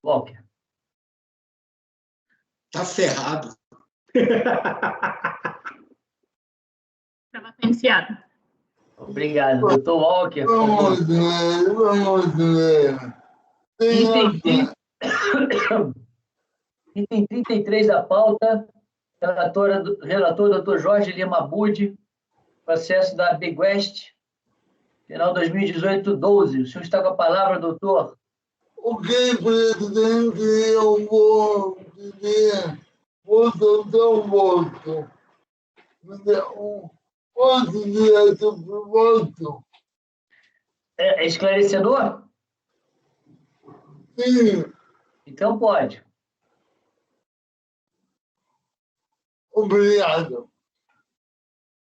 Walker. Tá ferrado. Estava iniciado. Obrigado, doutor Walker. Vamos ver. Item 33 da pauta, relator doutor Jorge Lima Budi, processo da Big West, final 2018-12. O senhor está com a palavra, doutor? Ok, presidente, eu vou dizer, vou soltar o voto. Posso dizer sobre o voto? É esclarecedor? Sim, Então pode. obrigado.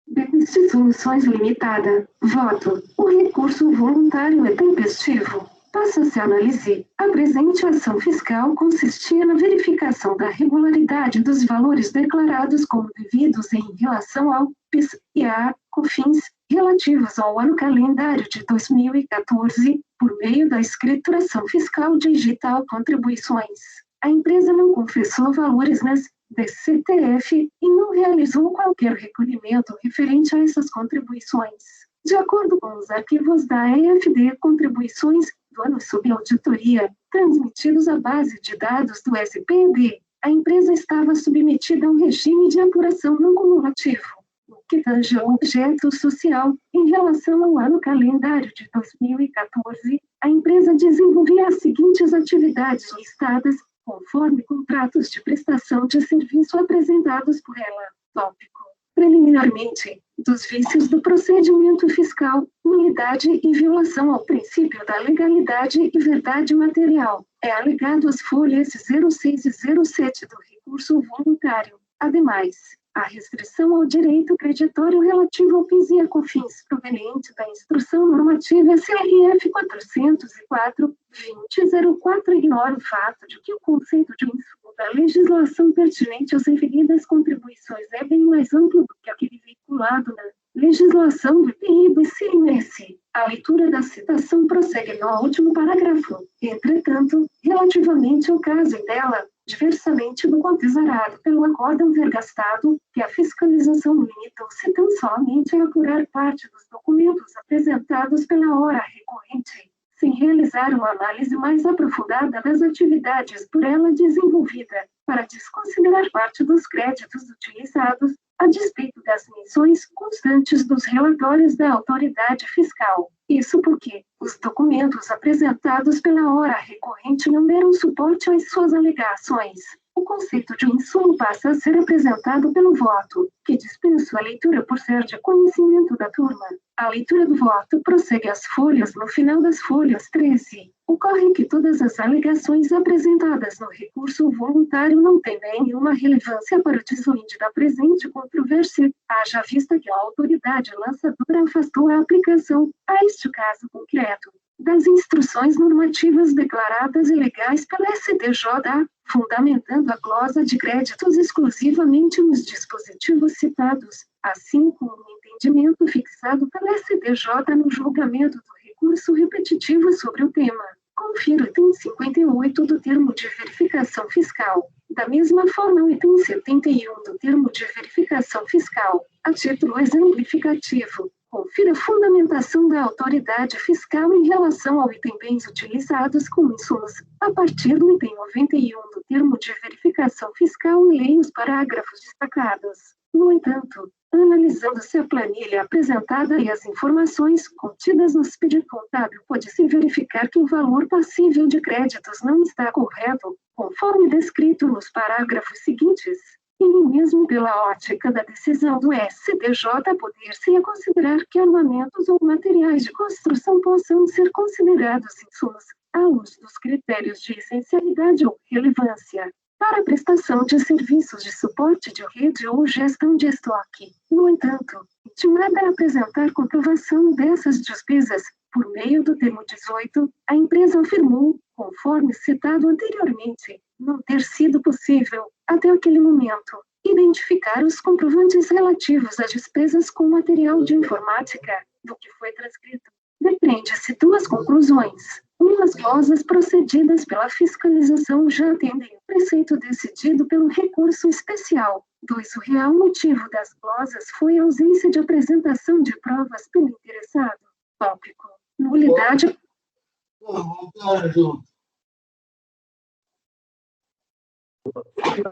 Best Soluções Limitada. Voto. O recurso voluntário é tempestivo. Passa-se a análise. A presente ação fiscal consistia na verificação da regularidade dos valores declarados como devidos em relação ao PIS e a COFINS relativos ao ano calendário de 2014 por meio da escrituração fiscal digital contribuições. A empresa não confessou valores nas DCTF e não realizou qualquer recolhimento referente a essas contribuições. De acordo com os arquivos da EFD Contribuições do ano sob auditoria, transmitidos à base de dados do SPD, a empresa estava submetida a um regime de apuração não cumulativo, no que tange ao objeto social. Em relação ao ano calendário de 2014, a empresa desenvolvia as seguintes atividades listadas conforme contratos de prestação de serviço apresentados por ela. Tópico. Preliminarmente, dos vícios do procedimento fiscal, nulidade e violação ao princípio da legalidade e verdade material. É alegado às folhas 06 e 07 do recurso voluntário. Ademais, a restrição ao direito creditório relativo ao PIS e a COFINS proveniente da Instrução Normativa SRF 404/2004 ignora o fato de que o conceito de insumo da legislação pertinente às referidas contribuições é bem mais amplo do que aquele veiculado na legislação do IPI e do ICMS. A leitura da citação prossegue no último parágrafo. Entretanto, relativamente ao caso dela, diversamente do contesarado pelo acórdão vergastado, que a fiscalização limitou-se tão somente a apurar parte dos documentos apresentados pela hora recorrente, sem realizar uma análise mais aprofundada das atividades por ela desenvolvida, para desconsiderar parte dos créditos utilizados, a despeito das menções constantes dos relatórios da autoridade fiscal. Isso porque os documentos apresentados pela hora recorrente não deram suporte às suas alegações. O conceito de insumo passa a ser apresentado pelo voto, que dispenso a leitura por ser de conhecimento da turma. A leitura do voto prossegue às folhas no final das folhas 13. Ocorre que todas as alegações apresentadas no recurso voluntário não têm nenhuma relevância para o deslinde da presente controvérsia, haja vista que a autoridade lançadora afastou a aplicação, a este caso concreto, das instruções normativas declaradas ilegais pela STJ, fundamentando a glosa de créditos exclusivamente nos dispositivos citados, assim como o entendimento fixado pela STJ no julgamento do recurso repetitivo sobre o tema. Confira o item 58 do termo de verificação fiscal. Da mesma forma, o item 71 do termo de verificação fiscal, a título exemplificativo, confira a fundamentação da autoridade fiscal em relação ao item bens utilizados como insumos, a partir do item 91 do termo de verificação fiscal e leia os parágrafos destacados. No entanto, analisando-se a planilha apresentada e as informações contidas no expediente contábil, pode-se verificar que o valor passível de créditos não está correto, conforme descrito nos parágrafos seguintes. E nem mesmo pela ótica da decisão do STJ poder-se considerar que armamentos ou materiais de construção possam ser considerados insumos, à luz dos critérios de essencialidade ou relevância, para a prestação de serviços de suporte de rede ou gestão de estoque. No entanto, intimada a apresentar comprovação dessas despesas, por meio do termo 18, a empresa afirmou, conforme citado anteriormente, não ter sido possível, até aquele momento, identificar os comprovantes relativos a despesas com material de informática, do que foi transcrito. Depende-se duas conclusões. As glosas procedidas pela fiscalização já atendem o preceito decidido pelo recurso especial. 2. O real motivo das glosas foi a ausência de apresentação de provas pelo interessado. Tópico. Nulidade.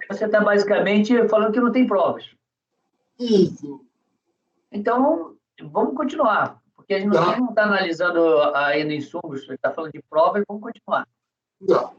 Você está basicamente falando que não tem provas. Isso. Então, vamos continuar, porque a gente não está analisando ainda insumos, está falando de provas, vamos continuar. Tá.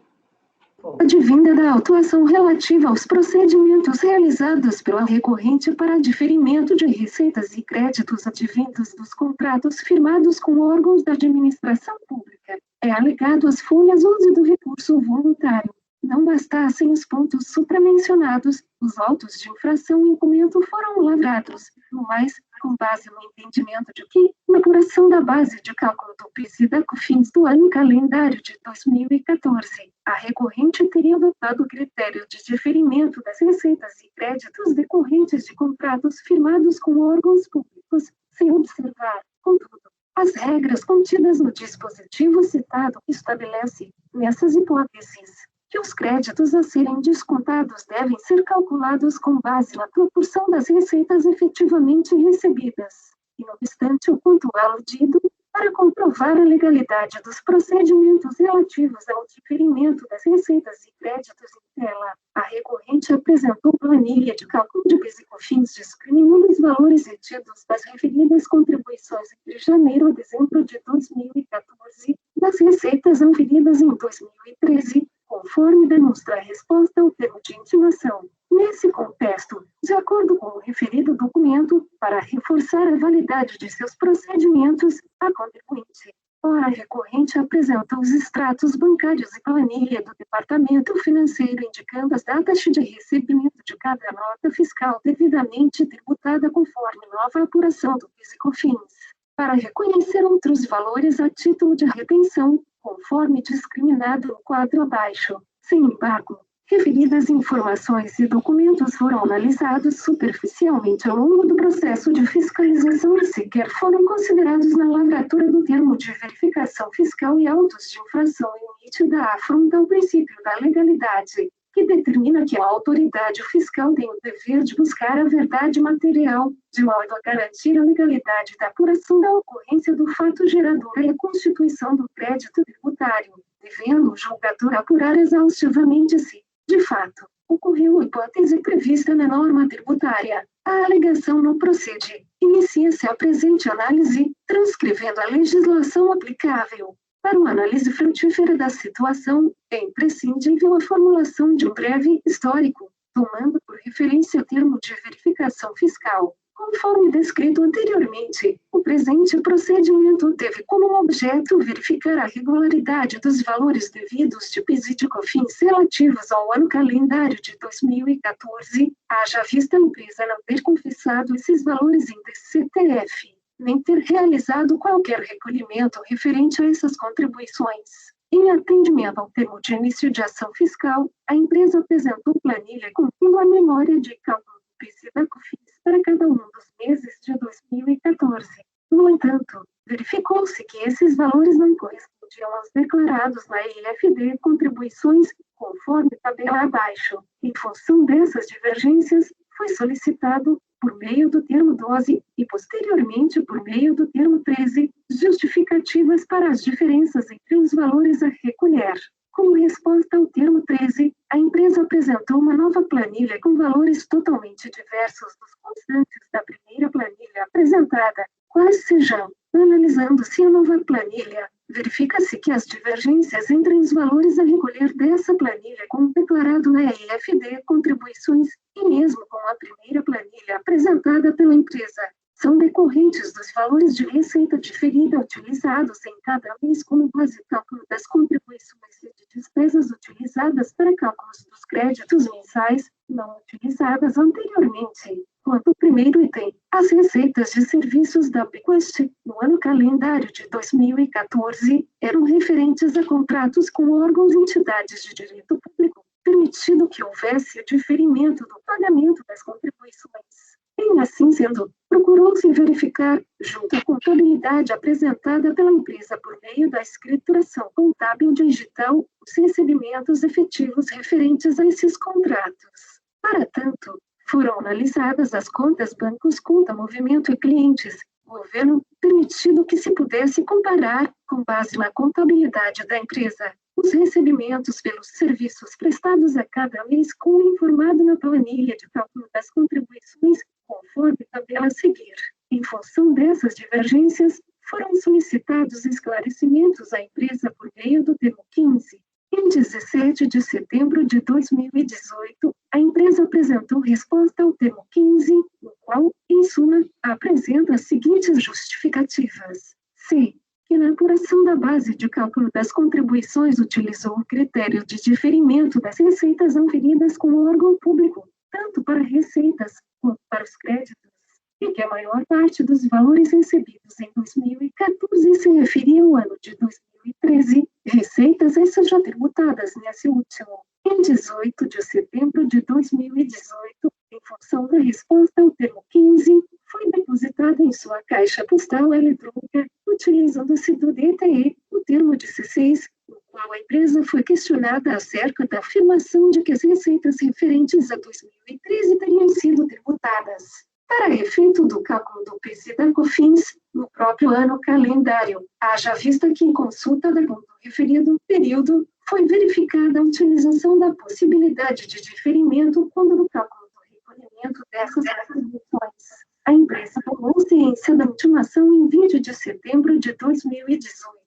Advinda da autuação relativa aos procedimentos realizados pela recorrente para diferimento de receitas e créditos advindos dos contratos firmados com órgãos da administração pública. É alegado às folhas 11 do recurso voluntário. Não bastassem os pontos supramencionados, os autos de infração e incumbento foram lavrados, no mais, com base no entendimento de que, na apuração da base de cálculo do PIS e da COFINS do ano calendário de 2014, a recorrente teria adotado o critério de diferimento das receitas e créditos decorrentes de contratos firmados com órgãos públicos, sem observar, contudo, as regras contidas no dispositivo citado que estabelece, nessas hipóteses, que os créditos a serem descontados devem ser calculados com base na proporção das receitas efetivamente recebidas. E, não obstante o ponto aludido, para comprovar a legalidade dos procedimentos relativos ao diferimento das receitas e créditos em tela, a recorrente apresentou planilha de cálculo de PIS e COFINS discriminando os valores retidos das referidas contribuições entre janeiro a dezembro de 2014 das receitas auferidas em 2013, conforme demonstra a resposta ao termo de intimação. Nesse contexto, de acordo com o referido documento, para reforçar a validade de seus procedimentos, a contribuinte, ora recorrente, apresenta os extratos bancários e planilha do Departamento Financeiro indicando as datas de recebimento de cada nota fiscal devidamente tributada conforme nova apuração do PIS e COFINS. Para reconhecer outros valores a título de retenção, conforme discriminado no quadro abaixo. Sem embargo, referidas informações e documentos foram analisados superficialmente ao longo do processo de fiscalização e sequer foram considerados na lavratura do termo de verificação fiscal e autos de infração em nítida afronta ao princípio da legalidade, que determina que a autoridade fiscal tem o dever de buscar a verdade material, de modo a garantir a legalidade da apuração da ocorrência do fato gerador e a constituição do crédito tributário, devendo o julgador apurar exaustivamente se, de fato, ocorreu a hipótese prevista na norma tributária. A alegação não procede. Inicia-se a presente análise, transcrevendo a legislação aplicável. Para uma análise frutífera da situação, é imprescindível a formulação de um breve histórico, tomando por referência o termo de verificação fiscal. Conforme descrito anteriormente, o presente procedimento teve como objeto verificar a regularidade dos valores devidos de PIS e de COFINS relativos ao ano calendário de 2014, haja vista a empresa não ter confessado esses valores em DCTF, nem ter realizado qualquer recolhimento referente a essas contribuições. Em atendimento ao termo de início de ação fiscal, a empresa apresentou planilha contendo a memória de cálculo do PIS e da COFINS para cada um dos meses de 2014. No entanto, verificou-se que esses valores não correspondiam aos declarados na IFD contribuições conforme tabela abaixo. Em função dessas divergências, foi solicitado, por meio do termo 12 e posteriormente por meio do termo 13, justificativas para as diferenças entre os valores a recolher. Como resposta ao termo 13, a empresa apresentou uma nova planilha com valores totalmente diversos dos constantes da primeira planilha apresentada. Quais sejam? Analisando-se a nova planilha, verifica-se que as divergências entre os valores a recolher dessa planilha com o declarado na IFD contribuições e mesmo com a primeira planilha apresentada pela empresa são decorrentes dos valores de receita diferida utilizados em cada mês como base de cálculo das contribuições e de despesas utilizadas para cálculos dos créditos mensais não utilizadas anteriormente. Quanto ao primeiro item, as receitas de serviços da Bequest no ano calendário de 2014 eram referentes a contratos com órgãos e entidades de direito público, permitido que houvesse o diferimento do pagamento das contribuições. Em assim sendo, procurou-se verificar, junto à contabilidade apresentada pela empresa por meio da escrituração contábil digital, os recebimentos efetivos referentes a esses contratos. Para tanto, foram analisadas as contas bancos, conta movimento e clientes, governo, permitido que se pudesse comparar, com base na contabilidade da empresa, os recebimentos pelos serviços prestados a cada mês, como informado na planilha de cálculo das contribuições, conforme a tabela a seguir. Em função dessas divergências, foram solicitados esclarecimentos à empresa por meio do termo 15. Em 17 de setembro de 2018, a empresa apresentou resposta ao termo 15, no qual, em suma, apresenta as seguintes justificativas. C. Que na apuração da base de cálculo das contribuições utilizou o critério de diferimento das receitas auferidas com o órgão público, tanto para receitas quanto para os créditos, e que a maior parte dos valores recebidos em 2014 se referia ao ano de 2013, receitas essas já tributadas nesse último. Em 18 de setembro de 2018, em função da resposta ao termo 15, foi depositada em sua caixa postal eletrônica, utilizando-se do DTE, o termo 16, no qual a empresa foi questionada acerca da afirmação de que as receitas referentes a 2013 teriam sido tributadas. Para efeito do cálculo do PIS e da COFINS, no próprio ano calendário, haja vista que em consulta do referido período, foi verificada a utilização da possibilidade de diferimento quando no cálculo do recolhimento dessas contribuições. A empresa tomou ciência da intimação em 20 de setembro de 2018.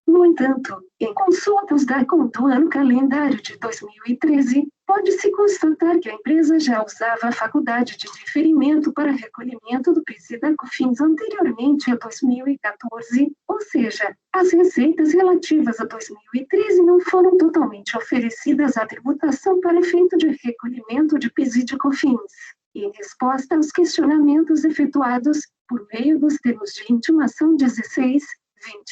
No entanto, em consultas do ano calendário de 2013, pode-se constatar que a empresa já usava a faculdade de diferimento para recolhimento do PIS e da COFINS anteriormente a 2014, ou seja, as receitas relativas a 2013 não foram totalmente oferecidas à tributação para efeito de recolhimento de PIS e de COFINS. Em resposta aos questionamentos efetuados por meio dos termos de intimação 16,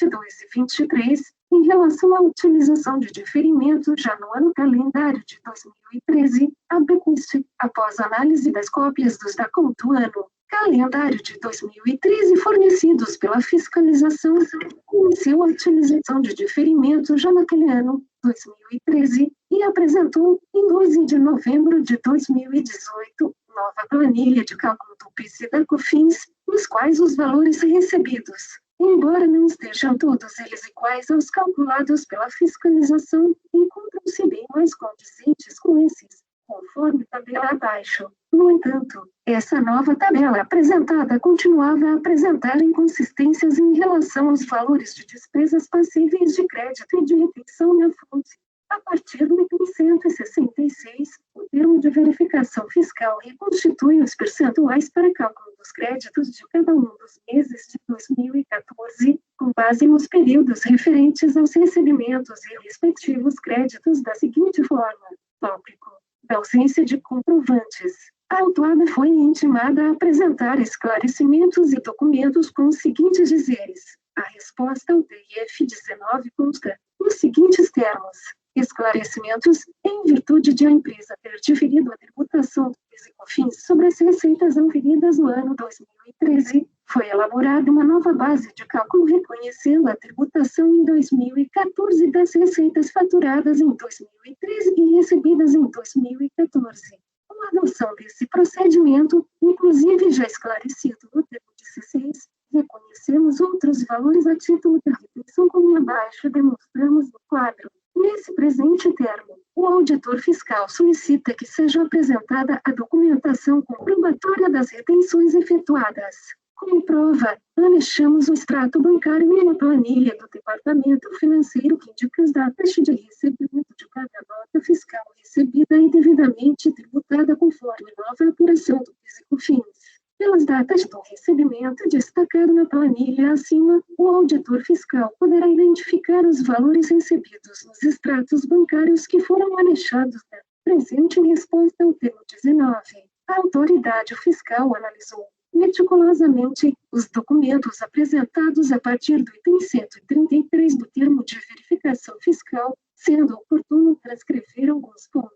22 e 23, em relação à utilização de diferimento já no ano calendário de 2013, a BECUST, após análise das cópias dos DACOM do ano calendário de 2013 fornecidos pela fiscalização, iniciou a utilização de diferimento já naquele ano, 2013, e apresentou, em 12 de novembro de 2018, nova planilha de cálculo do PIS e da COFINS, nos quais os valores recebidos, embora não estejam todos eles iguais aos calculados pela fiscalização, encontram-se bem mais condizentes com esses, conforme tabela abaixo. No entanto, essa nova tabela apresentada continuava a apresentar inconsistências em relação aos valores de despesas passíveis de crédito e de retenção na fonte. A partir do item 166, o termo de verificação fiscal reconstitui os percentuais para cálculo dos créditos de cada um dos meses de 2014, com base nos períodos referentes aos recebimentos e respectivos créditos da seguinte forma. Tópico: da ausência de comprovantes. A autuada foi intimada a apresentar esclarecimentos e documentos com os seguintes dizeres. A resposta ao DIF-19 consta nos seguintes termos: esclarecimentos em virtude de a empresa ter diferido a tributação do PIS e COFINS sobre as receitas auferidas no ano 2013, foi elaborada uma nova base de cálculo reconhecendo a tributação em 2014 das receitas faturadas em 2013 e recebidas em 2014. Com a adoção desse procedimento, inclusive já esclarecido no termo 16, reconhecemos outros valores a título da retenção como abaixo demonstramos no quadro. Nesse presente termo, o auditor fiscal solicita que seja apresentada a documentação comprobatória das retenções efetuadas. Como prova, anexamos o extrato bancário e uma planilha do Departamento Financeiro que indica as datas de recebimento de cada nota fiscal recebida e devidamente tributada conforme nova apuração do PIS e COFINS. Pelas datas do recebimento destacado na planilha acima, o auditor fiscal poderá identificar os valores recebidos nos extratos bancários que foram anexados na presente em resposta ao termo 19. A autoridade fiscal analisou meticulosamente os documentos apresentados a partir do item 133 do termo de verificação fiscal, sendo oportuno transcrever alguns pontos.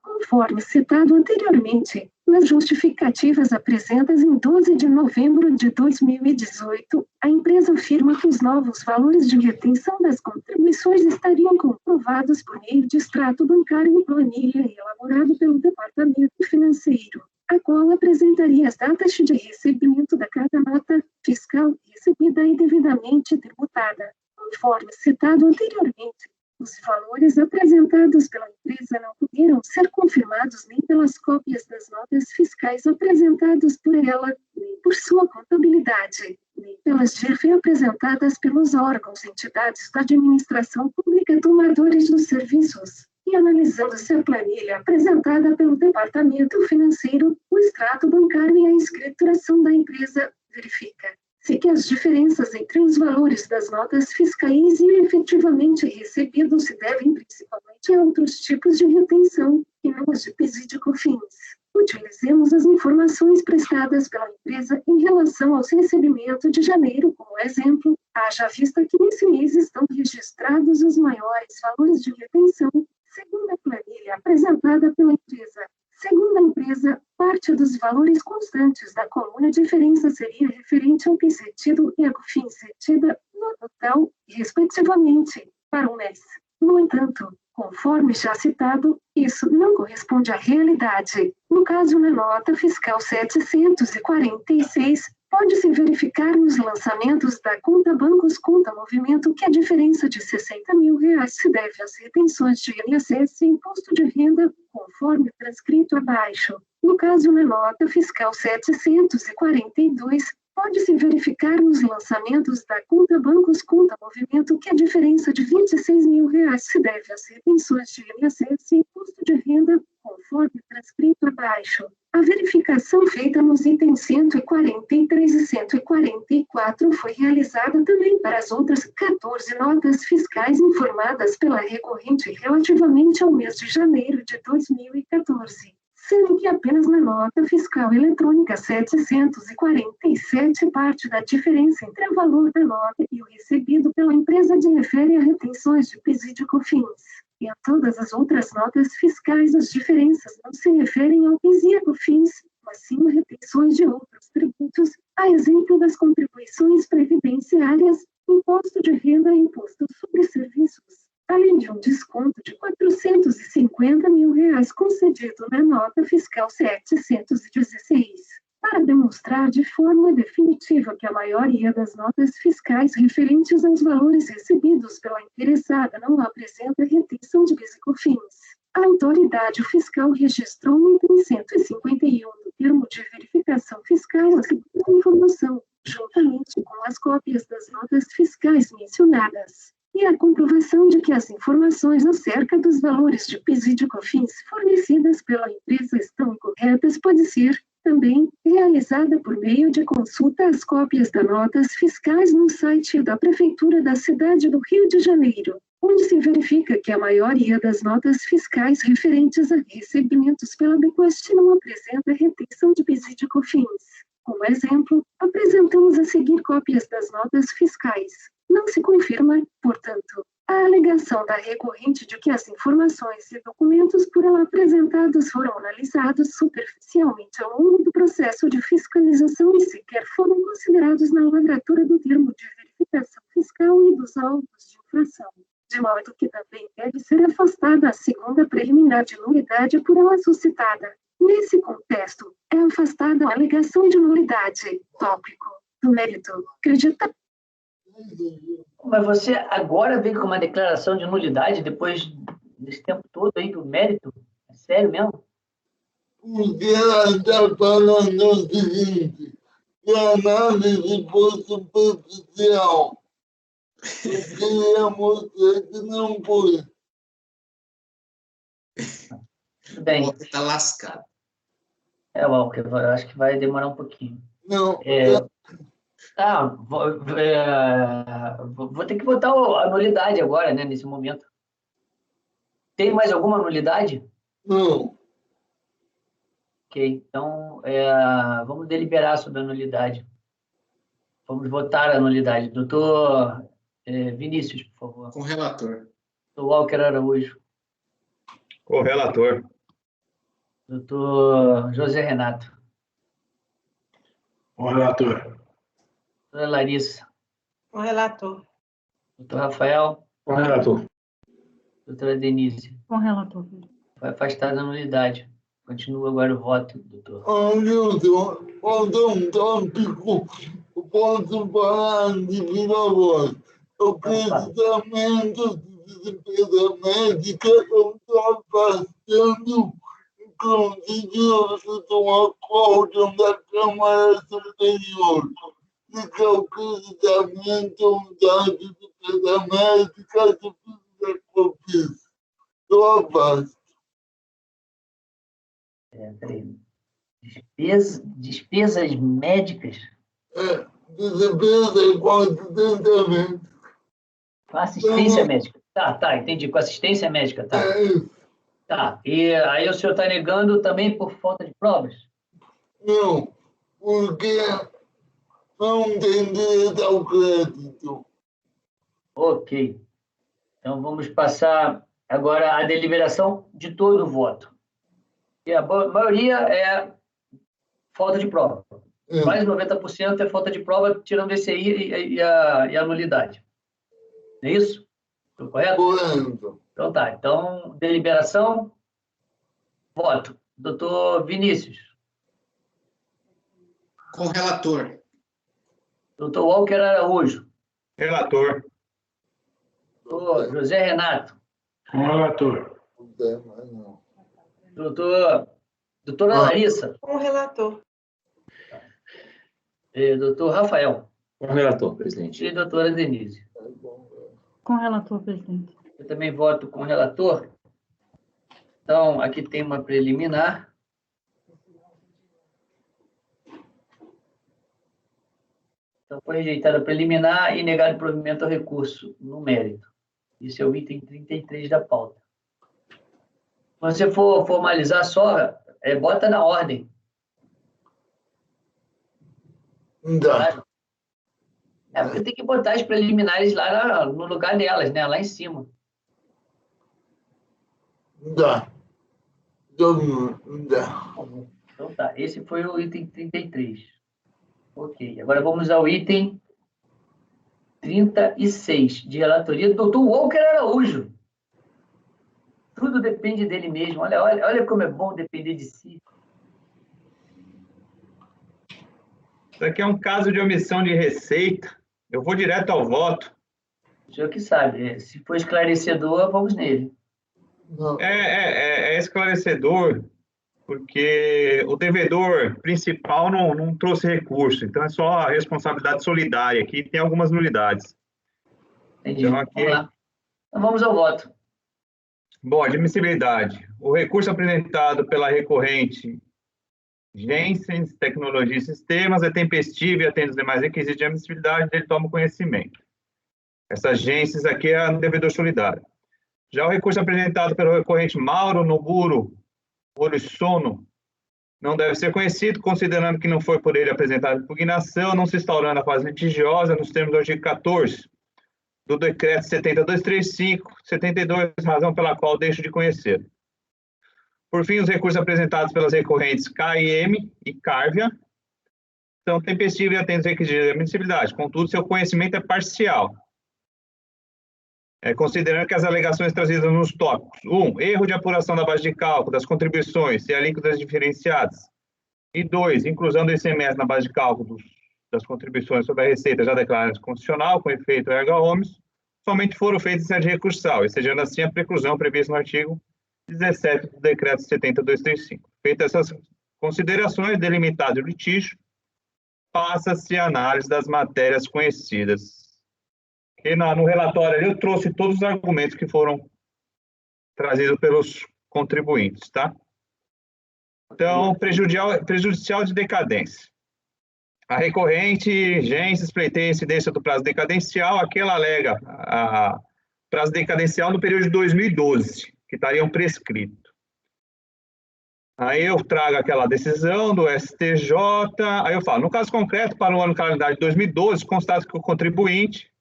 Conforme citado anteriormente, Nas justificativas apresentadas em 12 de novembro de 2018, a empresa afirma que os novos valores de retenção das contribuições estariam comprovados por meio de extrato bancário e planilha elaborado pelo Departamento Financeiro, a qual apresentaria as datas de recebimento da cada nota fiscal recebida e devidamente tributada. Conforme citado anteriormente, os valores apresentados pela empresa não puderam ser confirmados nem pelas cópias das notas fiscais apresentadas por ela, nem por sua contabilidade, nem pelas DIRF apresentadas pelos órgãos e entidades da administração pública tomadores dos serviços. E analisando-se a planilha apresentada pelo Departamento Financeiro, o extrato bancário e a escrituração da empresa, verifica-se que as diferenças entre os valores das notas fiscais e o efetivamente recebido se devem principalmente a outros tipos de retenção, e não as de PIS e COFINS. Utilizemos as informações prestadas pela empresa em relação aos recebimentos de janeiro como exemplo, haja vista que nesse mês estão registrados os maiores valores de retenção, segundo a planilha apresentada pela empresa. Segundo a empresa, parte dos valores constantes da comum diferença seria referente ao PIS retido e a COFINS retida no total, respectivamente, para um mês. No entanto, conforme já citado, isso não corresponde à realidade. No caso, na nota fiscal 746, pode-se verificar nos lançamentos da conta bancos conta movimento que a diferença de R$60 mil se deve às retenções de INSS e imposto de renda, conforme transcrito abaixo. No caso, na nota fiscal 742, pode-se verificar nos lançamentos da conta bancos conta movimento que a diferença de R$26 mil se deve às retenções de INSS e imposto de renda, conforme transcrito abaixo. A verificação feita nos itens 143 e 144 foi realizada também para as outras 14 notas fiscais informadas pela recorrente relativamente ao mês de janeiro de 2014, sendo que apenas na nota fiscal eletrônica 747 parte da diferença entre o valor da nota e o recebido pela empresa de refere a retenções de PIS e COFINS. E a todas as outras notas fiscais, as diferenças não se referem ao PIS e COFINS, mas sim a retenções de outros tributos, a exemplo das contribuições previdenciárias, imposto de renda e imposto sobre serviços, além de um desconto de R$450 mil concedido na nota fiscal 716. Para demonstrar de forma definitiva que a maioria das notas fiscais referentes aos valores recebidos pela interessada não apresenta retenção de PIS e COFINS, a autoridade fiscal registrou no item 151 do termo de verificação fiscal a seguinte informação, juntamente com as cópias das notas fiscais mencionadas, e a comprovação de que as informações acerca dos valores de PIS e COFINS fornecidas pela empresa estão incorretas pode ser também realizada por meio de consulta às cópias das notas fiscais no site da Prefeitura da cidade do Rio de Janeiro, onde se verifica que a maioria das notas fiscais referentes a recebimentos pela Bequest não apresenta retenção de PIS e COFINS. Como exemplo, apresentamos a seguir cópias das notas fiscais. Não se confirma, portanto, a alegação da recorrente de que as informações e documentos por ela apresentados foram analisados superficialmente ao longo do processo de fiscalização e sequer foram considerados na lavratura do termo de verificação fiscal e dos autos de infração, de modo que também deve ser afastada a segunda preliminar de nulidade por ela suscitada. Nesse contexto, é afastada a alegação de nulidade, tópico, do mérito, acredita. Mas você agora vem com uma declaração de nulidade depois desse tempo todo aí do mérito? É sério mesmo? Porque ela está falando o seguinte, que a análise foi superficial. Eu queria mostrar que não foi. Tudo bem. O outro tá lascado. Walker, eu acho que vai demorar um pouquinho. Não, Vou ter que botar a nulidade agora, né, nesse momento. Tem mais alguma nulidade? não. Ok, então vamos deliberar sobre a nulidade. Vamos votar a nulidade. Doutor Vinícius, por favor. Com o relator. Doutor Walker Araújo. Com o relator. Doutor José Renato. Com o relator. Doutora Larissa. Com o relator. Doutor Rafael. Com o relator. Doutora Denise. Com o relator. Foi afastada da nulidade. Continua agora o voto, doutor. Nilton, falta um tópico, eu posso falar de viva voz. O acreditamento de despesa médica eu estou afastando, inclusive eu estou um acordo da Câmara Superior de que o acreditamento da despesa médica se fizer propício. Eu afasto. Peraí. Despesas médicas? Despesa igual acidentamento. Com assistência médica. Tá, entendi. Com assistência médica, tá. Tá. E aí o senhor está negando também por falta de provas? Não, porque não tem direito ao crédito. Ok. Então vamos passar agora a deliberação de todo o voto. E a maioria é falta de prova. Mais de 90% é falta de prova, tirando esse aí e a nulidade. É isso? Estou correto? Correto. Então tá. Então, deliberação, voto. Doutor Vinícius. Com o relator. Doutor Walker Araújo. Relator. Doutor José Renato. Com o relator. Não tem mais não. Doutora Larissa. Com o relator. Doutor Rafael. Com o relator, presidente. E doutora Denise. Com o relator, presidente. Eu também voto com o relator. Então, aqui tem uma preliminar. Então, foi rejeitada a preliminar e negado o provimento ao recurso no mérito. Isso é o item 33 da pauta. Quando você for formalizar só, bota na ordem. Não dá. Claro. Porque tem que botar as preliminares lá no lugar delas, né? Lá em cima. Não dá. Não dá. Então tá, esse foi o item 33. Ok, agora vamos ao item 36, de relatoria do doutor Walker Araújo. Tudo depende dele mesmo. Olha como é bom depender de si. Isso aqui é um caso de omissão de receita. Eu vou direto ao voto. O senhor que sabe. Se for esclarecedor, vamos nele. Não. É esclarecedor, porque o devedor principal não trouxe recurso. Então, é só a responsabilidade solidária. Aqui tem algumas nulidades. Entendi. Então, aqui... Vamos lá. Então, vamos ao voto. Bom, admissibilidade. O recurso apresentado pela recorrente Jensen Tecnologia e Sistemas é tempestivo e atende os demais requisitos de admissibilidade, ele toma conhecimento. Essas Jensen aqui é um devedor solidário. Já o recurso apresentado pelo recorrente Mauro Noburo Sono não deve ser conhecido, considerando que não foi por ele apresentada impugnação, não se instaurando a fase litigiosa nos termos do artigo 14 do decreto 70235, 72, razão pela qual deixo de conhecer. Por fim, os recursos apresentados pelas recorrentes KIM e Carvia são tempestivos e atendem os requisitos de admissibilidade. Contudo, seu conhecimento é parcial. Considerando que as alegações trazidas nos tópicos: 1. Erro de apuração da base de cálculo das contribuições e alíquotas diferenciadas. E 2. Inclusão do ICMS na base de cálculo das contribuições sobre a receita já declarada constitucional, com efeito erga omnes, somente foram feitas em sede recursal, e sejando assim a preclusão prevista no artigo 17 do decreto 70235. Feitas essas considerações, delimitado o litígio, passa-se a análise das matérias conhecidas. E no relatório ali eu trouxe todos os argumentos que foram trazidos pelos contribuintes, tá? Então, prejudicial de decadência. A recorrente, Jensen, pleiteia a incidência do prazo decadencial, aqui ela alega a prazo decadencial no período de 2012, que estariam prescrito. Aí eu trago aquela decisão do STJ, aí eu falo, no caso concreto, para o ano calendário de 2012, constato que o contribuinte,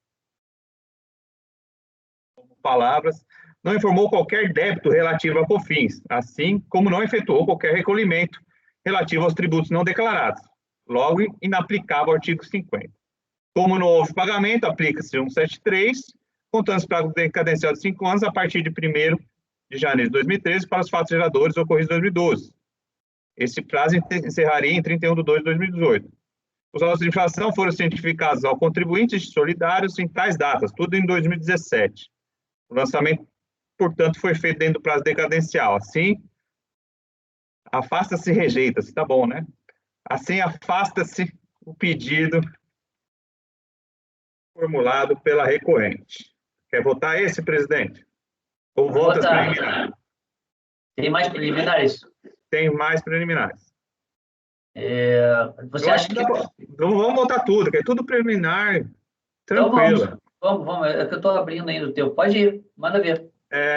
palavras, não informou qualquer débito relativo a COFINS, assim como não efetuou qualquer recolhimento relativo aos tributos não declarados. Logo, inaplicável ao artigo 50. Como não houve pagamento, aplica-se 173, contando os prazos decadencial de 5 anos a partir de 1º de janeiro de 2013 para os fatos geradores ocorridos em 2012. Esse prazo encerraria em 31 de 2 de 2018. Os autos de infração foram cientificados ao contribuinte solidários em tais datas, tudo em 2017. O lançamento, portanto, foi feito dentro do prazo decadencial. Assim, afasta-se e rejeita-se, tá bom, né? Assim, afasta-se o pedido formulado pela recorrente. Quer votar esse, presidente? Ou vota as preliminares? Tem mais preliminares? Tem mais preliminares. Você acha que... Vamos votar tudo, que é tudo preliminar, Então tranquilo. vamos. É que eu estou abrindo ainda o teu. Pode ir, manda ver.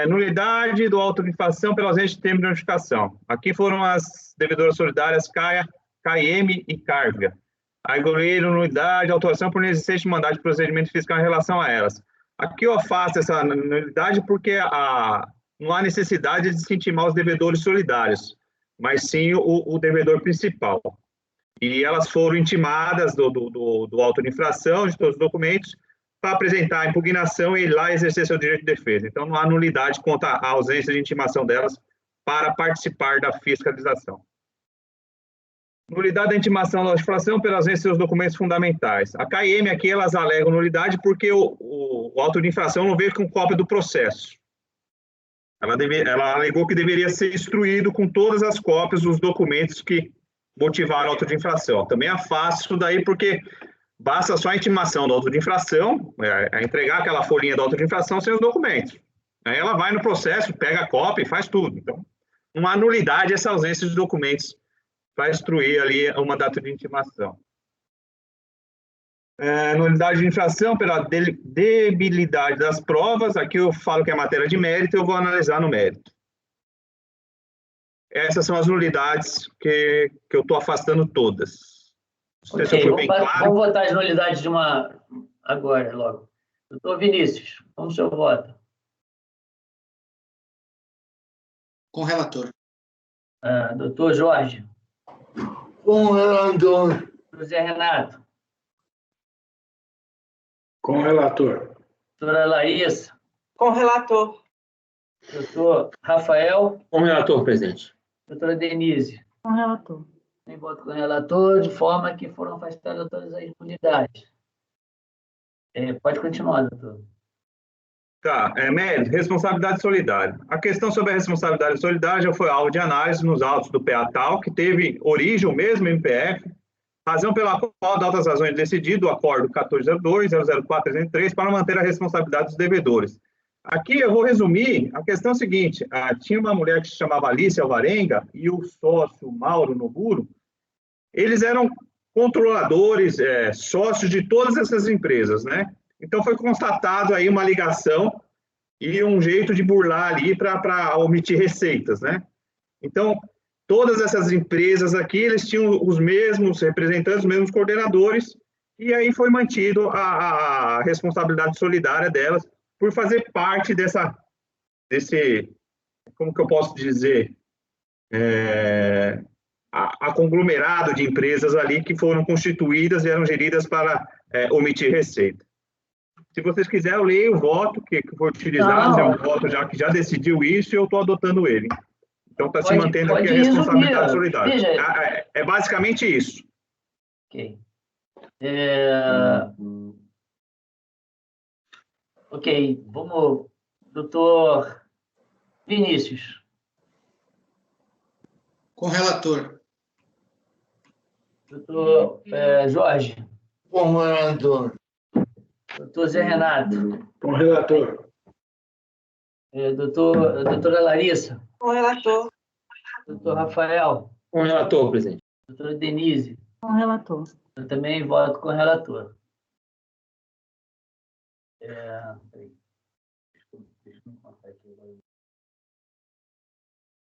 Nulidade do auto de infração pela ausência de termo de notificação. Aqui foram as devedoras solidárias KM e Carga. Agregaram nulidade, autuação por inexistência de mandado de procedimento fiscal em relação a elas. Aqui eu afasto essa nulidade porque não há necessidade de se intimar os devedores solidários, mas sim o devedor principal. E elas foram intimadas do auto de infração, de todos os documentos, para apresentar a impugnação e ir lá exercer seu direito de defesa. Então, não há nulidade contra a ausência de intimação delas para participar da fiscalização. Nulidade da intimação da infração pela ausência de seus documentos fundamentais. A KM aqui, elas alegam nulidade porque o auto de infração não veio com cópia do processo. Ela alegou que deveria ser instruído com todas as cópias dos documentos que motivaram o auto de infração. Também afasto isso daí porque basta só a intimação do auto de infração, entregar aquela folhinha do auto de infração sem os documentos. Aí ela vai no processo, pega a cópia e faz tudo. Então, não há nulidade essa ausência de documentos para instruir ali uma data de intimação. Nulidade de infração pela debilidade das provas. Aqui eu falo que é matéria de mérito, eu vou analisar no mérito. Essas são as nulidades que eu estou afastando todas. Não sei se eu fui bem claro. Vamos votar as nulidades de uma agora, logo. Doutor Vinícius, como o senhor vota? Com o relator. Doutor Jorge? Com o relator. José Renato? Com o relator. Doutora Larissa? Com o relator. Doutor Rafael? Com o relator, presidente. Doutora Denise? Com o relator. Em voto com o relator, de forma que foram afastadas todas as nulidades. Pode continuar, doutor. Tá, mérito, responsabilidade solidária. A questão sobre a responsabilidade solidária já foi alvo de análise nos autos do PA-TAL, que teve origem o mesmo MPF, razão pela qual, dadas as razões, decidido o acordo 1402-004-303 para manter a responsabilidade dos devedores. Aqui eu vou resumir, a questão é a seguinte, tinha uma mulher que se chamava Alice Alvarenga e o sócio Mauro Noburo, eles eram controladores, sócios de todas essas empresas, né? Então foi constatado aí uma ligação e um jeito de burlar ali para omitir receitas, né? Então, todas essas empresas aqui, eles tinham os mesmos representantes, os mesmos coordenadores, e aí foi mantido a responsabilidade solidária delas por fazer parte desse, como que eu posso dizer, a conglomerado de empresas ali que foram constituídas e eram geridas para omitir receita. Se vocês quiserem, eu leio o voto que foi utilizado, é um voto que já decidiu isso e eu estou adotando ele. Então, está se mantendo aqui a responsabilidade solidária. É basicamente isso. Ok. Ok, vamos. Doutor Vinícius. Com o relator. Doutor Jorge. Com o relator. Doutor Zé Renato. Com o relator. Doutora Larissa. Com o relator. Doutor Rafael. Com o relator, presidente. Doutora Denise. Com o relator. Eu também voto com o relator.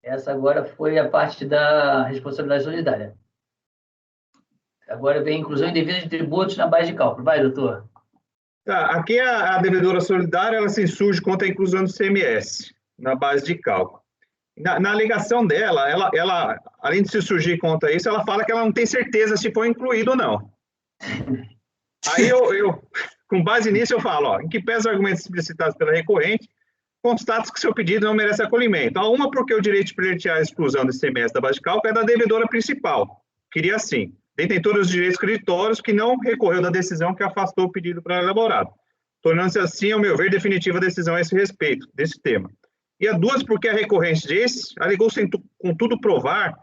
Essa agora foi a parte da responsabilidade solidária. Agora vem inclusão indevida de tributos na base de cálculo. Vai, doutor. Tá, aqui a devedora solidária, ela se insurge contra a inclusão do CMS na base de cálculo. Na alegação dela, ela, além de se surgir contra isso, ela fala que ela não tem certeza se foi incluído ou não. Aí com base nisso, eu falo, ó, em que pese os argumentos explicitados pela recorrente, constato que seu pedido não merece acolhimento. Uma, porque o direito de pleitear a exclusão do ICMS da base de cálculo é da devedora principal. Queria assim, detentora dos direitos creditórios que não recorreu da decisão que afastou o pedido para elaborado, tornando-se assim, ao meu ver, definitiva a decisão a esse respeito, desse tema. E a duas, porque a recorrente desse alegou, sem contudo provar,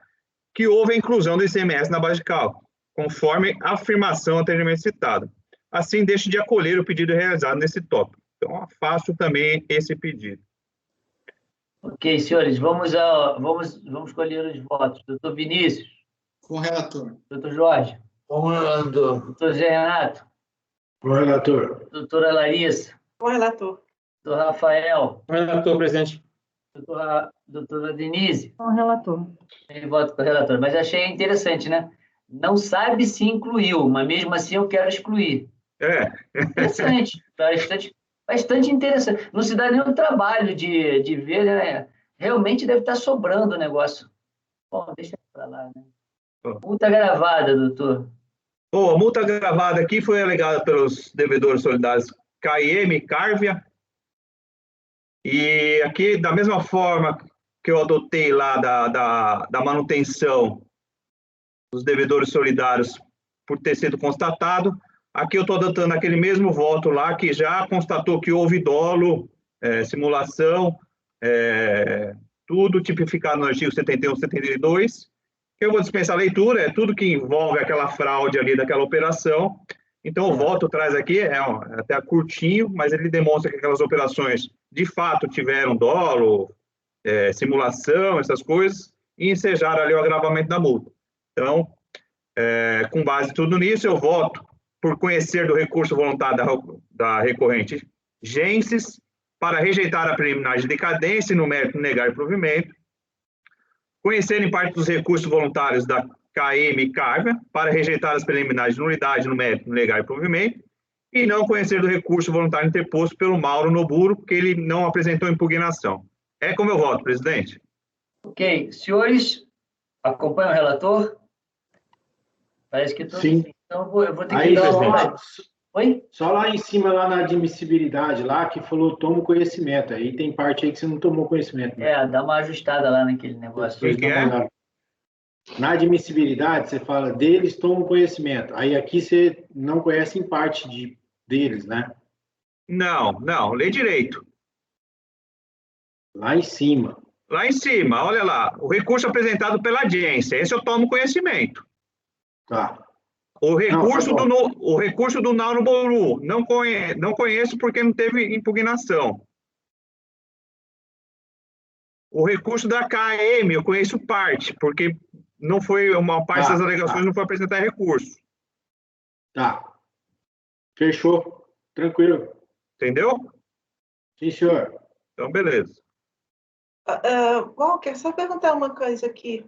que houve a inclusão do ICMS na base de cálculo, conforme a afirmação anteriormente citada. Assim, deixo de acolher o pedido realizado nesse tópico. Então, afasto também esse pedido. Ok, senhores, vamos escolher os votos. Doutor Vinícius. Com o relator. Doutor Jorge. Com o relator. Doutor Zé Renato. Com o relator. Doutora Larissa. Com o relator. Doutor Rafael. Com o relator, presidente. Doutora Denise. Com o relator. Eu voto com o relator. Mas achei interessante, né? Não sabe se incluiu, mas mesmo assim eu quero excluir. Interessante. Bastante interessante. Não se dá nenhum trabalho de ver, né? Realmente deve estar sobrando o negócio. Bom, deixa para lá, né? Multa gravada, doutor. A multa gravada aqui foi alegada pelos devedores solidários KM e Cárvia. E aqui, da mesma forma que eu adotei lá da manutenção dos devedores solidários por ter sido constatado, aqui eu estou adotando aquele mesmo voto lá que já constatou que houve dolo, simulação, tudo tipificado no artigo 71 e 72, que eu vou dispensar a leitura, é tudo que envolve aquela fraude ali daquela operação. Então, o voto traz aqui, até curtinho, mas ele demonstra que aquelas operações, de fato, tiveram dolo, simulação, essas coisas, e ensejaram ali o agravamento da multa. Então, com base em tudo nisso, eu voto por conhecer do recurso voluntário da recorrente Gensis, para rejeitar a preliminar de decadência e no mérito negar o provimento, conhecer em parte dos recursos voluntários da KM e Cárvia, para rejeitar as preliminares de nulidade no mérito negar o provimento, e não conhecer do recurso voluntário interposto pelo Mauro Noburo, porque ele não apresentou impugnação. É como eu voto, presidente. Ok. Senhores, acompanham o relator? Parece que todos. Sim. Então, eu vou ter que Aí, dar presidente. Oi? Só lá em cima, lá na admissibilidade, lá que falou toma conhecimento. Aí tem parte aí que você não tomou conhecimento. Né? Dá uma ajustada lá naquele negócio. Depois dá uma olhada. Na admissibilidade, você fala deles tomam conhecimento. Aí aqui você não conhece em parte deles, né? Não, lê direito. Lá em cima. Lá em cima, olha lá, o recurso apresentado pela audiência, esse eu tomo conhecimento. Tá. O recurso do Mauro Noburo, não conheço porque não teve impugnação. O recurso da KM, eu conheço parte, porque não foi uma parte das alegações, não foi apresentar recurso. Tá. Fechou. Tranquilo. Entendeu? Sim, senhor. Então, beleza. Walker, só perguntar uma coisa aqui.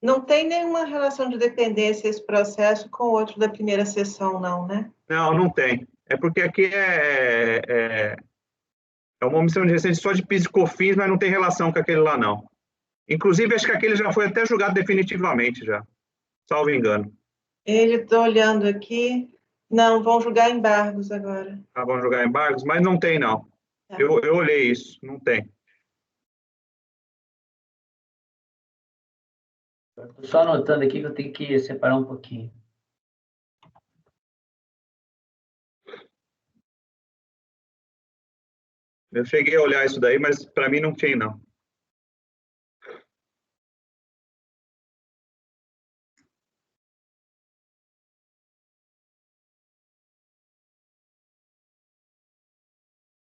Não tem nenhuma relação de dependência esse processo com o outro da primeira sessão, não, né? Não tem. É porque aqui é uma omissão de receita só de PIS e COFINS, mas não tem relação com aquele lá, não. Inclusive, acho que aquele já foi até julgado definitivamente, já. Salvo engano. Estou olhando aqui. Não, vão julgar embargos agora. Vão julgar embargos, mas não tem, não. Tá. Eu olhei isso, não tem. Estou só anotando aqui que eu tenho que separar um pouquinho. Eu cheguei a olhar isso daí, mas para mim não tinha, não.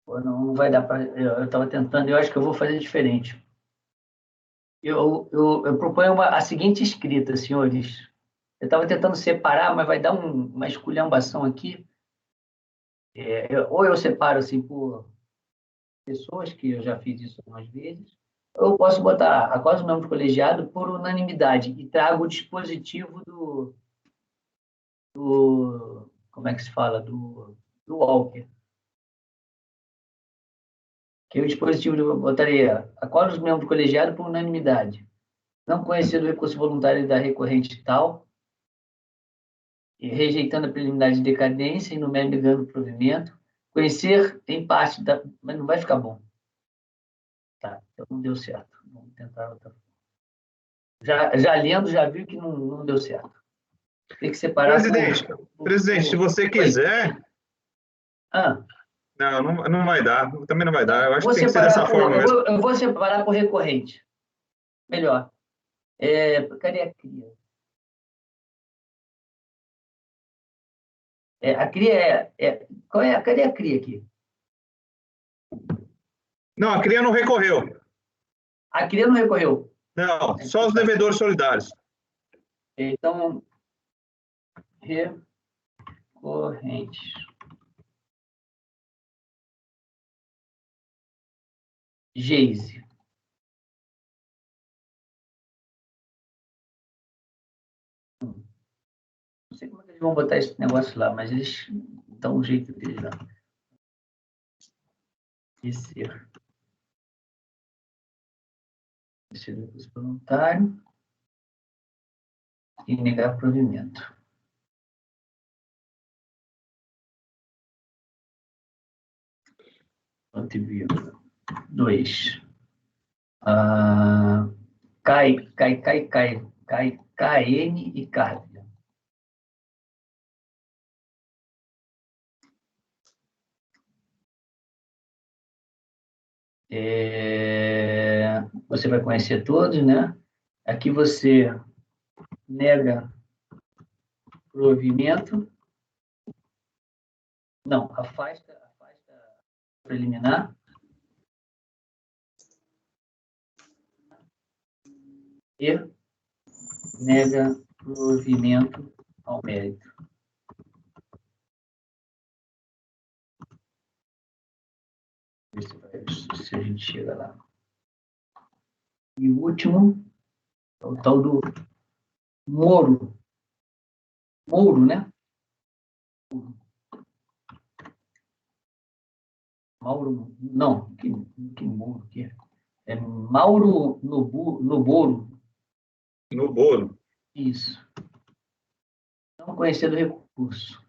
Não vai dar para... Eu estava tentando, eu acho que eu vou fazer diferente. Eu proponho a seguinte escrita, senhores. Eu estava tentando separar, mas vai dar uma esculhambação aqui. Ou eu separo assim por pessoas, que eu já fiz isso algumas vezes, ou eu posso botar a quase o membro colegiado por unanimidade e trago o dispositivo do como é que se fala? Do Walker. Que o dispositivo eu botaria acordo dos membros do colegiado por unanimidade. Não conhecer o recurso voluntário da recorrente tal, e rejeitando a preliminar de decadência e no mérito negando o provimento. Conhecer em parte da... Mas não vai ficar bom. Tá, então não deu certo. Vamos tentar outra forma. Já lendo, já viu que não deu certo. Tem que separar... Presidente, se você quiser... Não vai dar. Também não vai dar. Eu acho que tem que ser dessa forma mesmo. Eu vou separar por recorrente. Melhor. Cadê a cria? A cria cadê a cria aqui? Não, a cria não recorreu. A cria não recorreu? Não, só os devedores solidários. Então, recorrentes. Geise. Não sei como é que eles vão botar esse negócio lá, mas eles dão um jeito deles lá. Ser recurso voluntário e negar provimento. Ponto e vírgula. 2. KN e Cárvia. Você vai conhecer todos, né? Aqui você nega provimento. Não, afasta preliminar. E nega provimento ao mérito. Se a gente chega lá. E o último é o tal do Moro. Mouro, né? Mauro, não, que Mouro que é? Mauro Noboro. Noboro. Isso. Não conhecer do recurso.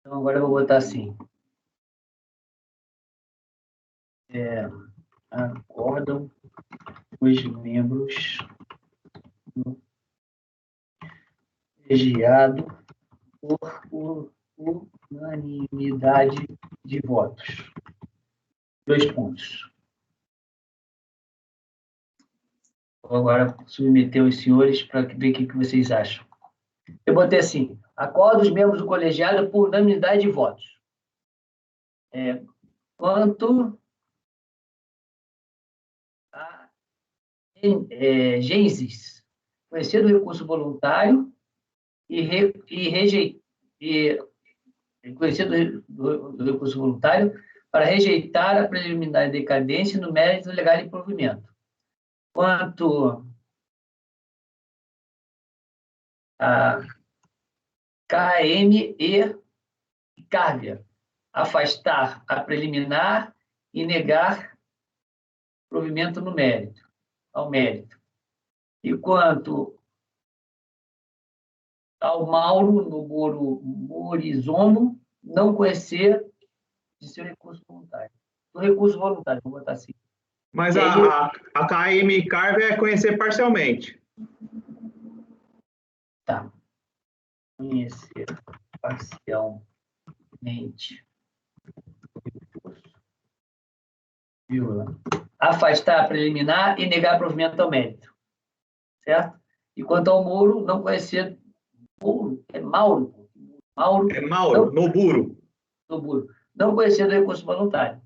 Então, agora eu vou botar assim. Acordam os membros do colegiado por unanimidade de votos. 2 pontos. Vou agora submeter os senhores para ver o que vocês acham. Eu botei assim, acordo os membros do colegiado por unanimidade de votos. Quanto a Gensis, conhecer do recurso voluntário conhecer do recurso voluntário para rejeitar a preliminar de decadência no mérito legal de provimento. Quanto a KM e Cárvia, afastar a preliminar e negar provimento no mérito, ao mérito. E quanto ao Mauro, no Morizomo, não conhecer de seu recurso voluntário. Do recurso voluntário, vou botar assim. Mas a KM e Cárvia é conhecer parcialmente. Tá. Conhecer parcialmente o recurso, vírgula. Afastar a preliminar e negar provimento ao mérito. Certo? E quanto ao Mouro, não conhecer... Mouro? É Mauro. É Mauro, Noburo. Não conhecer do recurso voluntário.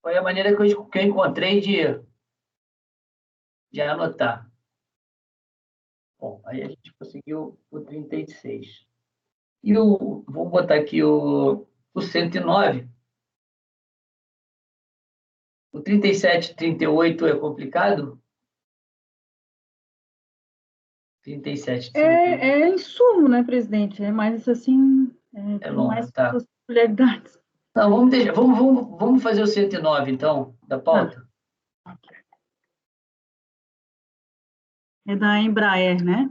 Foi a maneira que eu encontrei de anotar. Bom, aí a gente conseguiu o 36. E vou botar aqui o 109. O 37 e 38 é complicado? 37. É insumo, né, presidente? É mais assim, tem longo, mais tá. possibilidades. Não, vamos fazer o 109, então, da pauta. É da Embraer, né?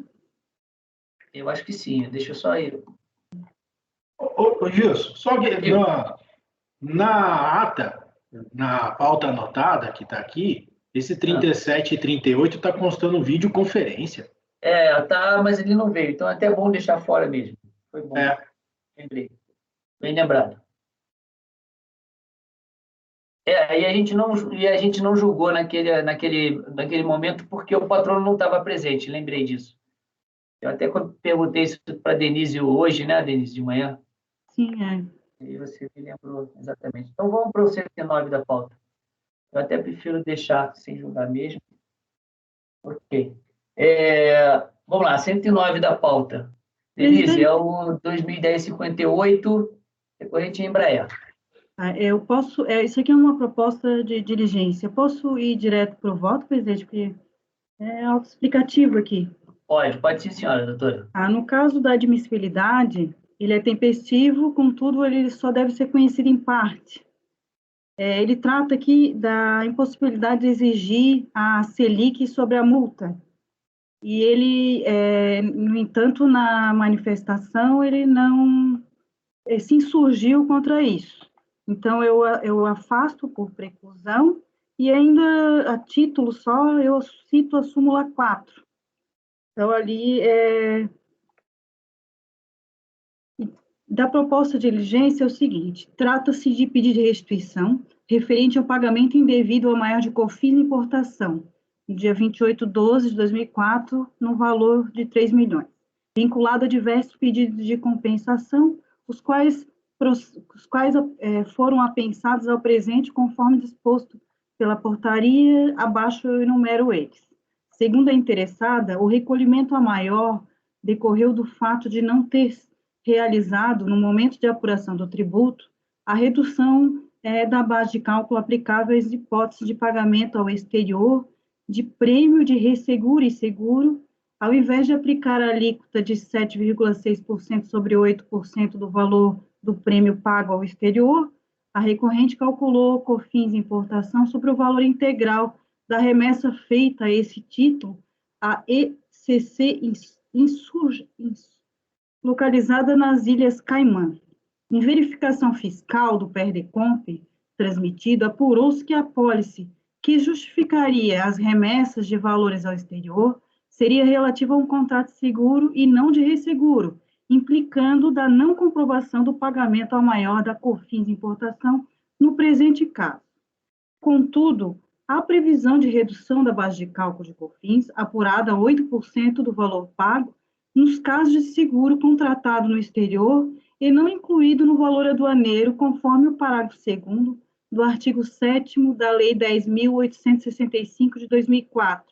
Eu acho que sim, deixa eu só ir. Ô, Gilson, só que na ata, na pauta anotada que está aqui, esse 37 e 38 está constando videoconferência. Tá, mas ele não veio, então é até bom deixar fora mesmo. Foi bom. Lembrei. Bem lembrado. E a gente não julgou naquele momento porque o patrono não estava presente, lembrei disso. Eu até perguntei isso para a Denise hoje, né, Denise, de manhã. Sim, é. E você me lembrou exatamente. Então vamos para o 109 da pauta. Eu até prefiro deixar sem julgar mesmo. Ok. Vamos lá, 109 da pauta. Denise, é o 2010-58, recorrente em Embraer. Eu posso, isso aqui é uma proposta de diligência. Eu posso ir direto para o voto, presidente, porque é autoexplicativo aqui. Pode sim, senhora, doutora. No caso da admissibilidade, ele é tempestivo, contudo, ele só deve ser conhecido em parte. Ele trata aqui da impossibilidade de exigir a Selic sobre a multa. E ele, no entanto, na manifestação, ele não se insurgiu contra isso. Então, eu afasto por preclusão e ainda, a título só, eu cito a súmula 4. Então, ali, da proposta de diligência é o seguinte: trata-se de pedido de restituição referente ao pagamento indevido ao maior de COFINS importação, no dia 28/12/2004, no valor de 3 milhões, vinculado a diversos pedidos de compensação, os quais foram apensados ao presente conforme disposto pela portaria, abaixo eu enumero eles. Segundo a interessada, o recolhimento a maior decorreu do fato de não ter realizado, no momento de apuração do tributo, a redução da base de cálculo aplicável às hipóteses de pagamento ao exterior de prêmio de resseguro e seguro, ao invés de aplicar a alíquota de 7,6% sobre 8% do valor do prêmio pago ao exterior, a recorrente calculou COFINS importação sobre o valor integral da remessa feita a esse título, a ECC localizada nas Ilhas Caimã. Em verificação fiscal do PERDECOMP transmitido, apurou-se que a apólice que justificaria as remessas de valores ao exterior seria relativa a um contrato de seguro e não de resseguro, implicando da não comprovação do pagamento ao maior da COFINS importação no presente caso. Contudo, a previsão de redução da base de cálculo de COFINS, apurada a 8% do valor pago, nos casos de seguro contratado no exterior e não incluído no valor aduaneiro, conforme o parágrafo 2º do artigo 7º da Lei 10.865 de 2004.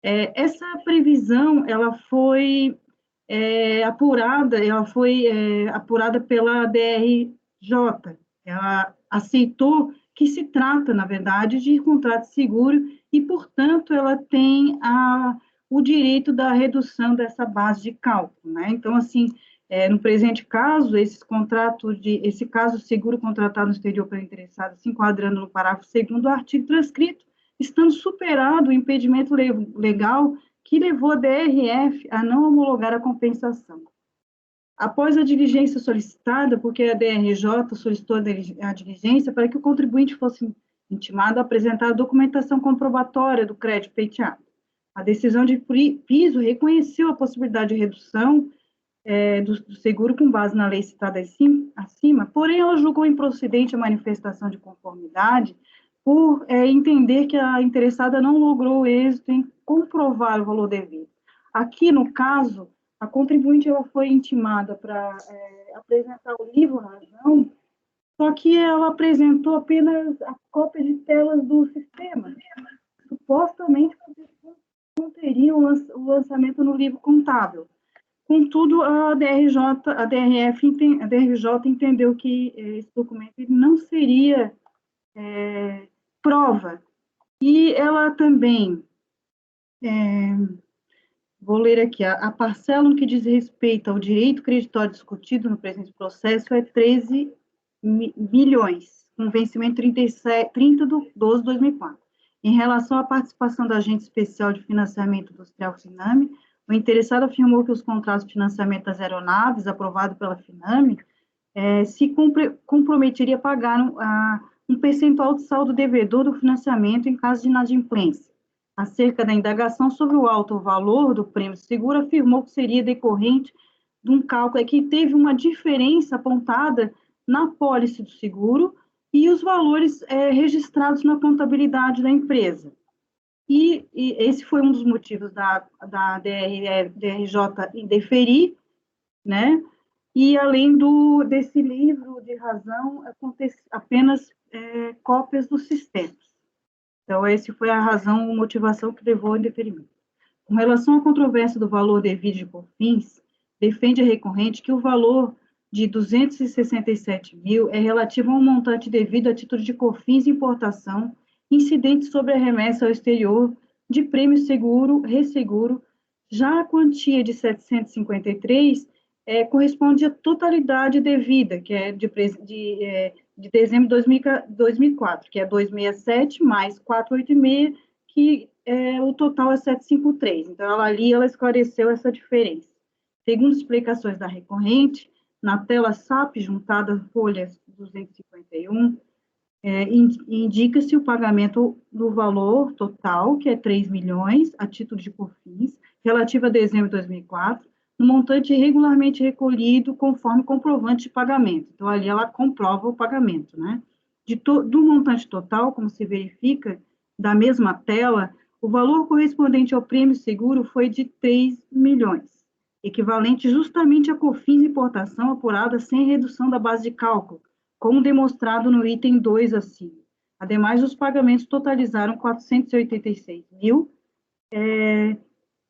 Essa previsão, ela foi apurada pela DRJ. Ela aceitou que se trata, na verdade, de contrato de seguro e, portanto, ela tem o direito da redução dessa base de cálculo, né? Então, assim, no presente caso, esse caso seguro contratado no exterior pelo interessado, se enquadrando no parágrafo 2º do artigo transcrito, estando superado o impedimento legal que levou a DRF a não homologar a compensação. Após a diligência solicitada, porque a DRJ solicitou a diligência para que o contribuinte fosse intimado a apresentar a documentação comprobatória do crédito pleiteado. A decisão de piso reconheceu a possibilidade de redução do seguro com base na lei citada acima, porém ela julgou improcedente a manifestação de conformidade por entender que a interessada não logrou êxito em comprovar o valor devido. Aqui, no caso, a contribuinte ela foi intimada para apresentar o livro razão, só que ela apresentou apenas a cópia de telas do sistema. Supostamente, não teria o lançamento no livro contábil. Contudo, a DRJ entendeu que esse documento não seria prova. E ela também Vou ler aqui. A parcela no que diz respeito ao direito creditório discutido no presente processo é 13 milhões, com vencimento 30 de 12 de 2004. Em relação à participação da agente especial de financiamento industrial FINAME, o interessado afirmou que os contratos de financiamento das aeronaves, aprovados pela FINAME, se comprometeria a pagar um percentual de saldo devedor do financiamento em caso de inadimplência. Acerca da indagação sobre o alto valor do prêmio seguro, afirmou que seria decorrente de um cálculo que teve uma diferença apontada na pólice do seguro e os valores registrados na contabilidade da empresa. E esse foi um dos motivos da DRJ em deferir, né? E além desse livro de razão, apenas cópias dos sistemas. Então, essa foi a razão ou motivação que levou ao indeferimento. Com relação à controvérsia do valor devido de COFINS, defende a recorrente que o valor de 267 mil é relativo a um montante devido a título de COFINS importação incidente sobre a remessa ao exterior de prêmio seguro, resseguro. Já a quantia de 753 corresponde à totalidade devida, que é de dezembro de 2004, que é 267 mais 486, que o total é 753. Então, ela esclareceu essa diferença. Segundo explicações da recorrente, na tela SAP, juntada folhas 251, indica-se o pagamento do valor total, que é 3 milhões, a título de COFINS, relativo a dezembro de 2004, no montante regularmente recolhido conforme comprovante de pagamento. Então, ali ela comprova o pagamento, né? Do montante total, como se verifica, da mesma tela, o valor correspondente ao prêmio seguro foi de 3 milhões, equivalente justamente a COFINS importação apurada sem redução da base de cálculo, como demonstrado no item 2 acima. Ademais, os pagamentos totalizaram 486 mil,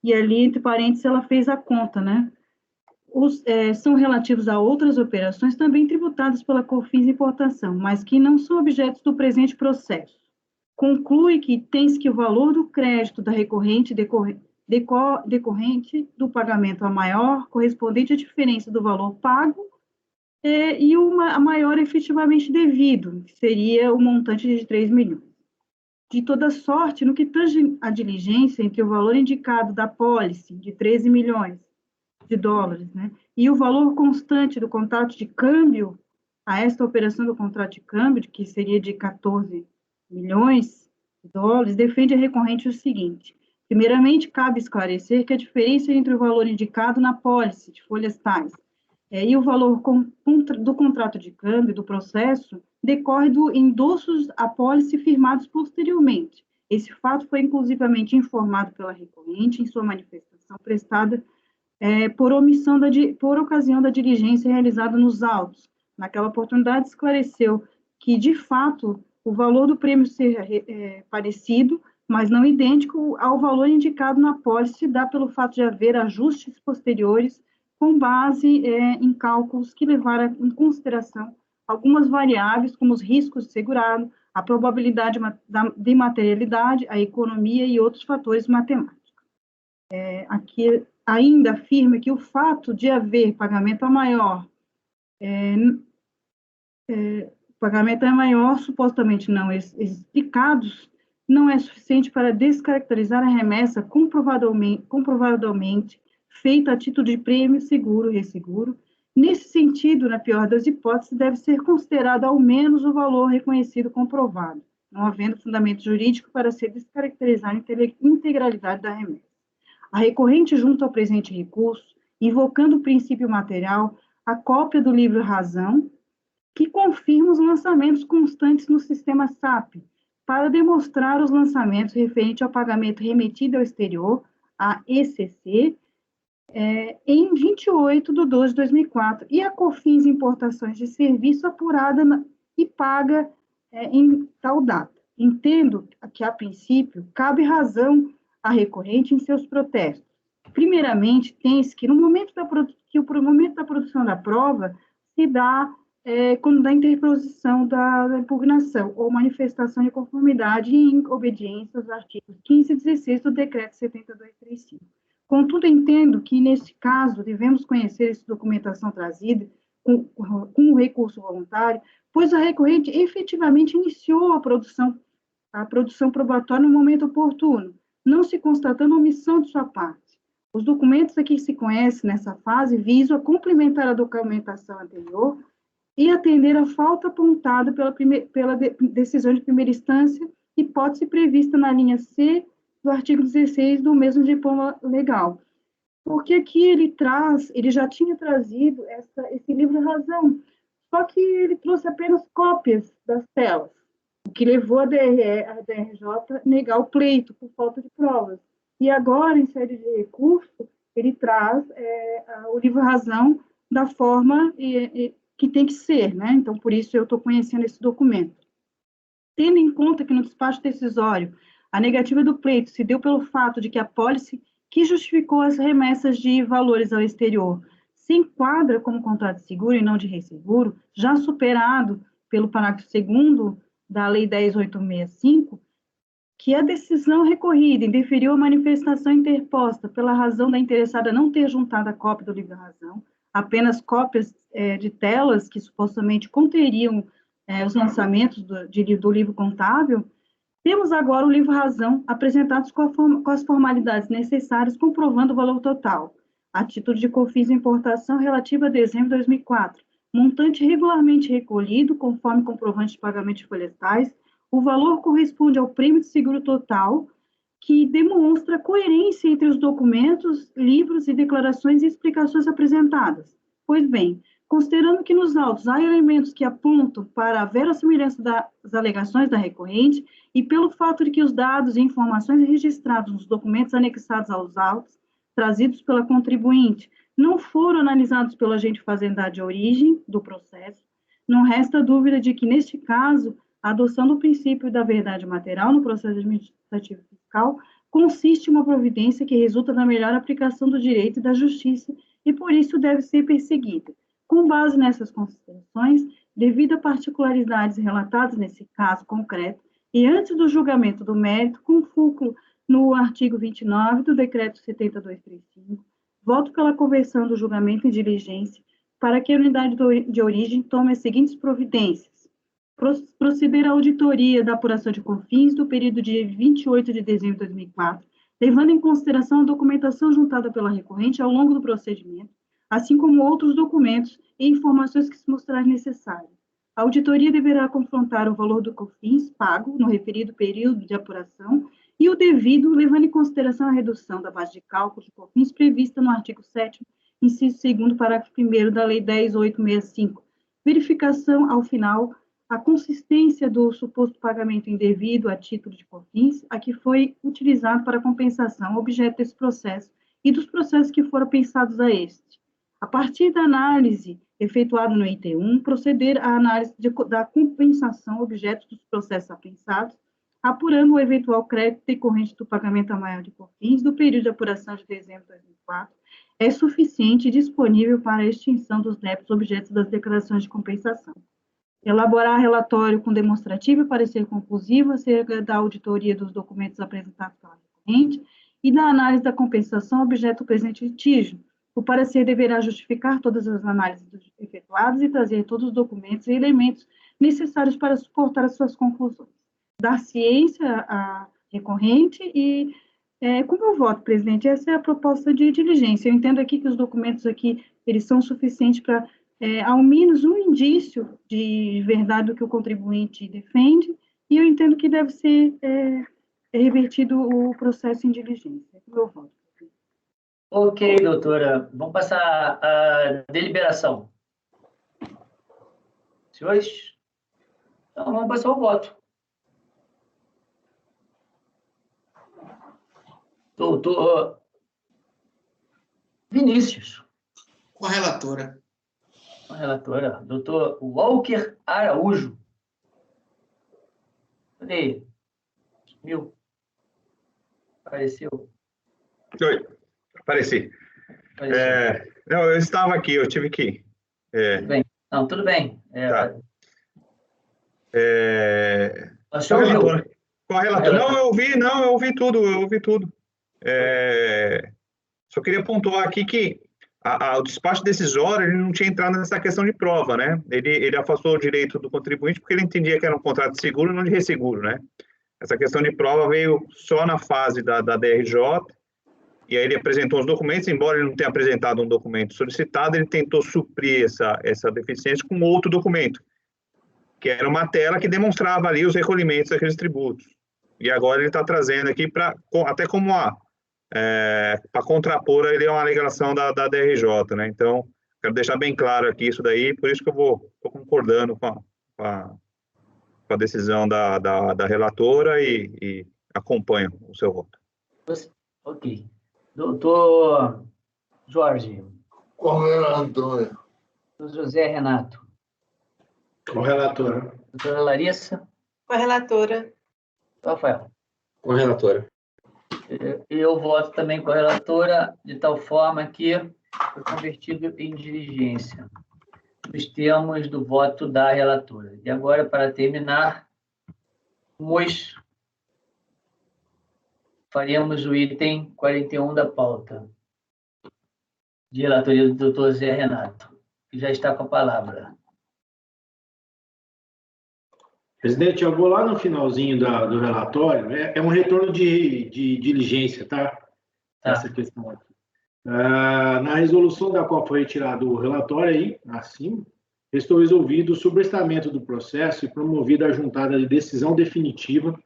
e ali, entre parênteses, ela fez a conta, né? São relativos a outras operações também tributadas pela COFINS importação, mas que não são objetos do presente processo. Conclui que tem-se que o valor do crédito da recorrente decorrente do pagamento a maior, correspondente à diferença do valor pago, e a maior efetivamente devido, que seria o montante de 3 milhões. De toda sorte, no que tange a diligência entre o valor indicado da pólice, de 13 milhões de dólares, né, e o valor constante do contrato de câmbio, a esta operação do contrato de câmbio, que seria de 14 milhões de dólares, defende a recorrente o seguinte: primeiramente, cabe esclarecer que a diferença entre o valor indicado na pólice de folhas tais e o valor do contrato de câmbio do processo decorre do endossos à pólice firmados posteriormente. Esse fato foi inclusivamente informado pela recorrente em sua manifestação prestada por ocasião da diligência realizada nos autos. Naquela oportunidade, esclareceu que, de fato, o valor do prêmio ser parecido, mas não idêntico ao valor indicado na pólice, se dá pelo fato de haver ajustes posteriores com base em cálculos que levaram em consideração algumas variáveis, como os riscos de segurado, a probabilidade de materialidade, a economia e outros fatores matemáticos. Aqui ainda afirma que o fato de haver pagamento a maior, supostamente não explicados, não é suficiente para descaracterizar a remessa comprovadamente feita a título de prêmio seguro, resseguro. Nesse sentido, na pior das hipóteses, deve ser considerado ao menos o valor reconhecido comprovado, não havendo fundamento jurídico para se descaracterizar a integralidade da remessa. A recorrente junto ao presente recurso, invocando o princípio material, a cópia do livro Razão, que confirma os lançamentos constantes no sistema SAP, para demonstrar os lançamentos referentes ao pagamento remetido ao exterior, a ECC, em 28 de 12 de 2004, e a COFINS Importações de Serviço apurada e paga em tal data. Entendo que, a princípio, cabe razão à recorrente em seus protestos. Primeiramente, tem-se que, no momento da produção da prova, se dá quando da interposição da impugnação ou manifestação de conformidade em obediência aos artigos 15 e 16 do Decreto 7235. Contudo, entendo que, nesse caso, devemos conhecer essa documentação trazida com o recurso voluntário, pois a recorrente efetivamente iniciou a produção probatória no momento oportuno, não se constatando omissão de sua parte. Os documentos a que se conhece nessa fase visam a complementar a documentação anterior e atender à falta apontada pela decisão de primeira instância, hipótese prevista na linha C do artigo 16 do mesmo diploma legal. Porque aqui ele já tinha trazido esse livro-razão, só que ele trouxe apenas cópias das telas, o que levou a DRJ a negar o pleito por falta de provas. E agora, em sede de recurso, ele traz o livro-razão da forma que tem que ser, né? Então, por isso eu estou conhecendo esse documento. Tendo em conta que no despacho decisório, a negativa do pleito se deu pelo fato de que a pólice que justificou as remessas de valores ao exterior se enquadra como contrato de seguro e não de resseguro, já superado pelo parágrafo 2º da Lei 10.865, que a decisão recorrida indeferiu a manifestação interposta pela razão da interessada não ter juntado a cópia do livro-razão, apenas cópias de telas que supostamente conteriam os lançamentos do livro contábil, temos agora o livro-razão apresentados com as formalidades necessárias, comprovando o valor total, a título de COFINS de importação relativa a dezembro de 2004, montante regularmente recolhido, conforme comprovante de pagamento de folhetais. O valor corresponde ao prêmio de seguro total, que demonstra coerência entre os documentos, livros e declarações e explicações apresentadas. Pois bem, considerando que nos autos há elementos que apontam para a verossimilhança das alegações da recorrente e pelo fato de que os dados e informações registrados nos documentos anexados aos autos, trazidos pela contribuinte, não foram analisados pelo agente fazendário de origem do processo, não resta dúvida de que, neste caso, a adoção do princípio da verdade material no processo administrativo fiscal consiste em uma providência que resulta da melhor aplicação do direito e da justiça e, por isso, deve ser perseguida. Com base nessas considerações, devido a particularidades relatadas nesse caso concreto e antes do julgamento do mérito, com fulcro no artigo 29 do Decreto 70.235, voto pela conversão do julgamento em diligência para que a unidade de origem tome as seguintes providências. Proceder à auditoria da apuração de COFINS do período de 28 de dezembro de 2004, levando em consideração a documentação juntada pela recorrente ao longo do procedimento, assim como outros documentos e informações que se mostrarem necessárias. A auditoria deverá confrontar o valor do COFINS pago no referido período de apuração e o devido, levando em consideração a redução da base de cálculo de COFINS prevista no artigo 7º, inciso 2º, parágrafo 1º da Lei 10.865. Verificação, ao final, a consistência do suposto pagamento indevido a título de COFINS a que foi utilizado para compensação objeto desse processo e dos processos que foram pensados a este. A partir da análise efetuada no item 1, proceder à análise da compensação objeto dos processos apensados, apurando o eventual crédito decorrente do pagamento a maior de COFINS do período de apuração de dezembro de 2004, é suficiente e disponível para a extinção dos débitos objetos das declarações de compensação. Elaborar relatório com demonstrativo e parecer conclusivo acerca da auditoria dos documentos apresentados pela recorrente e da análise da compensação objeto do presente litígio. O parecer deverá justificar todas as análises efetuadas e trazer todos os documentos e elementos necessários para suportar as suas conclusões. Dar ciência à recorrente e, como eu voto, presidente, essa é a proposta de diligência. Eu entendo aqui que os documentos aqui, eles são suficientes para ao menos um indício de verdade do que o contribuinte defende, e eu entendo que deve ser revertido o processo em diligência. Eu voto. Ok, doutora. Vamos passar à deliberação. Senhores? Então, vamos passar ao voto. Doutor Vinícius. Com a relatora. Com a relatora. Doutor Walker Araújo. Cadê ele? Sumiu. Apareceu. Oi, apareci. Não, eu estava aqui, eu tive que ir. Tudo bem. Não, tudo bem. Tá. Com a relatora. Com a relatora. Não, eu ouvi tudo, Só queria pontuar aqui que o despacho decisório ele não tinha entrado nessa questão de prova, né? Ele afastou o direito do contribuinte porque ele entendia que era um contrato de seguro e não de resseguro, né? Essa questão de prova veio só na fase da DRJ, e aí ele apresentou os documentos, embora ele não tenha apresentado um documento solicitado, ele tentou suprir essa deficiência com outro documento, que era uma tela que demonstrava ali os recolhimentos daqueles tributos. E agora ele está trazendo aqui até como para contrapor ele uma alegação da DRJ, né? Então, quero deixar bem claro aqui isso daí, por isso que eu estou concordando com a decisão da relatora e acompanho o seu voto. Ok. Doutor Jorge. Com o relator. Doutor José Renato. Com o relator. Doutora Larissa. Com a relatora. Rafael. Com a relatora. Eu voto também com a relatora, de tal forma que foi convertido em diligência, nos termos do voto da relatora. E agora, para terminar, faremos o item 41 da pauta, de relatoria do doutor Zé Renato, que já está com a palavra. Presidente, eu vou lá no finalzinho do relatório, é um retorno de diligência, tá? Essa questão aqui. Na resolução da qual foi retirado o relatório aí, acima, restou resolvido o sobrestamento do processo e promovida a juntada de decisão definitiva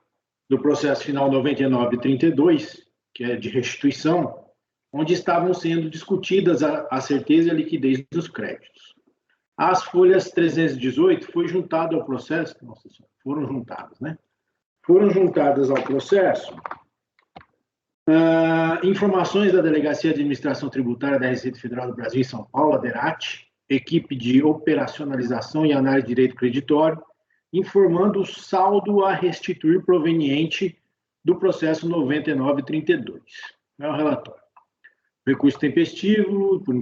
do processo final 9932, que é de restituição, onde estavam sendo discutidas a certeza e a liquidez dos créditos. As folhas 318 foi juntado ao processo, nossa senhora, foram juntadas, né? Foram juntadas ao processo informações da Delegacia de Administração Tributária da Receita Federal do Brasil em São Paulo, a DERAT, equipe de operacionalização e análise de direito creditório, informando o saldo a restituir proveniente do processo 9932. É o relatório. Recurso tempestivo, por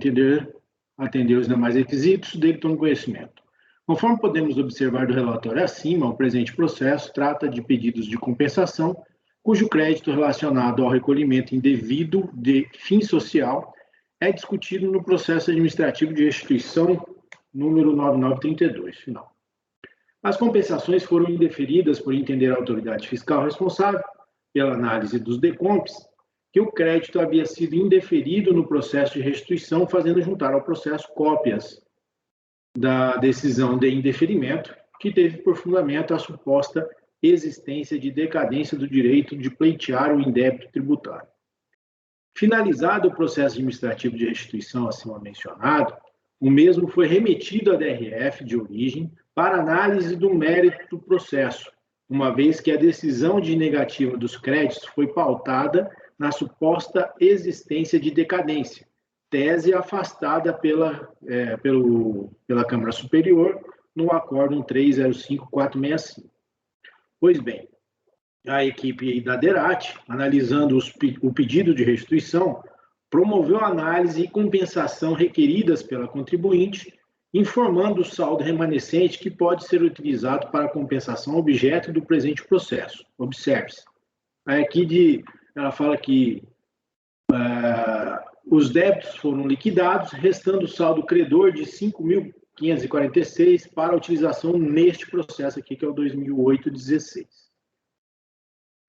atender os demais requisitos, dele tomo conhecimento. Conforme podemos observar do relatório acima, o presente processo trata de pedidos de compensação, cujo crédito relacionado ao recolhimento indevido de fim social é discutido no processo administrativo de restituição número 9932, final. As compensações foram indeferidas por entender a autoridade fiscal responsável pela análise dos DECOMPs que o crédito havia sido indeferido no processo de restituição, fazendo juntar ao processo cópias da decisão de indeferimento, que teve por fundamento a suposta existência de decadência do direito de pleitear o indébito tributário. Finalizado o processo administrativo de restituição acima mencionado, o mesmo foi remetido à DRF de origem para análise do mérito do processo, uma vez que a decisão de negativa dos créditos foi pautada na suposta existência de decadência, tese afastada pela Câmara Superior no Acórdão 305465. Pois bem, a equipe da DERAT, analisando o pedido de restituição, promoveu a análise e compensação requeridas pela contribuinte, informando o saldo remanescente que pode ser utilizado para a compensação objeto do presente processo. Observe-se. Aqui ela fala que os débitos foram liquidados, restando o saldo credor de 5.546 para a utilização neste processo aqui, que é o 2008-16.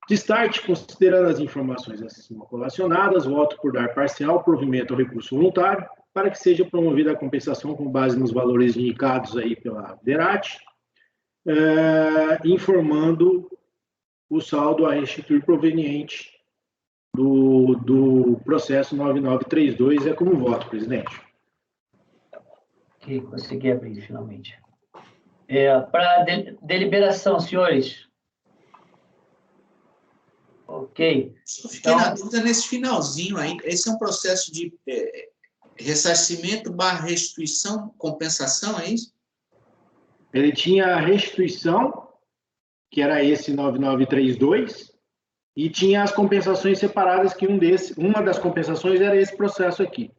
De start, considerando as informações acima colacionadas, voto por dar parcial provimento ao recurso voluntário para que seja promovida a compensação com base nos valores indicados aí pela DERAT, informando o saldo a restituir proveniente do processo 9932. É como voto, presidente. Ok, consegui abrir finalmente. Para deliberação, senhores. Ok. Só fiquei na dúvida nesse finalzinho aí. Esse é um processo de ressarcimento / restituição, compensação, é isso? Ele tinha a restituição, que era esse 9932, e tinha as compensações separadas, que uma das compensações era esse processo aqui.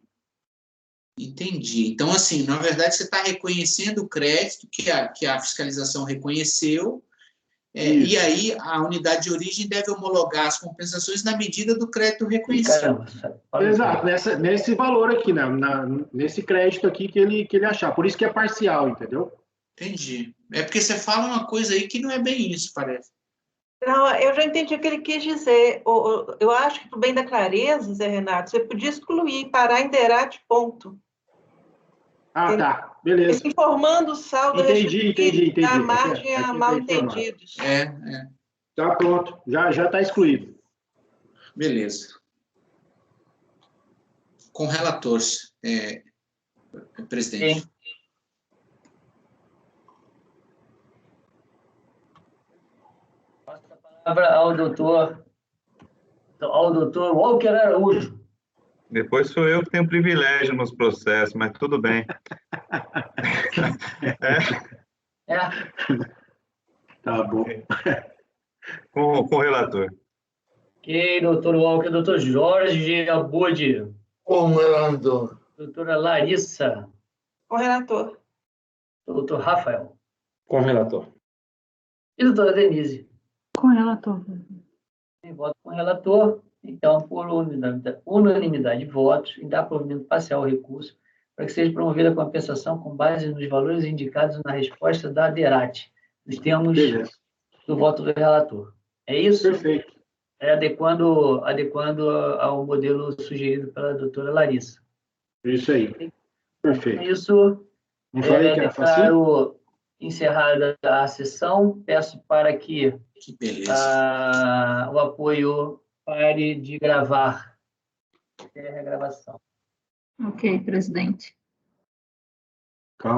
Entendi. Então, assim, na verdade, você está reconhecendo o crédito que a fiscalização reconheceu, E aí a unidade de origem deve homologar as compensações na medida do crédito reconhecido. Caramba, Exato, nesse valor aqui, né? Nesse crédito aqui que ele achar. Por isso que é parcial, entendeu? Entendi. É porque você fala uma coisa aí que não é bem isso, parece. Não, eu já entendi o que ele quis dizer. Eu acho que, para o bem da clareza, Zé Renato, você podia excluir, parar em derate, ponto. Tá. Beleza. Informando o saldo Entendi. da margem a mal-entendidos. Tá pronto. Já está excluído. Beleza. Com relator, presidente. Sim. Passo a palavra ao doutor Walker Araújo. Depois sou eu que tenho privilégio nos processos, mas tudo bem. Tá bom. Com o relator. Ok, doutor Walker, doutor Jorge Abud. Com relator. Doutora Larissa. Com relator. Doutor Rafael. Com relator. E doutora Denise. Com relator. Em voto com o relator, então, por unanimidade de votos, em dar provimento parcial ao recurso, para que seja promovida a compensação com base nos valores indicados na resposta da DERAT, nos termos do voto do relator. É isso? Perfeito. Adequando ao modelo sugerido pela doutora Larissa. Isso aí. Perfeito. Isso, Não falei que era facinho? declaro encerrada a sessão. Peço para que o apoio pare de gravar. Até a regravação. Ok, presidente. Calma.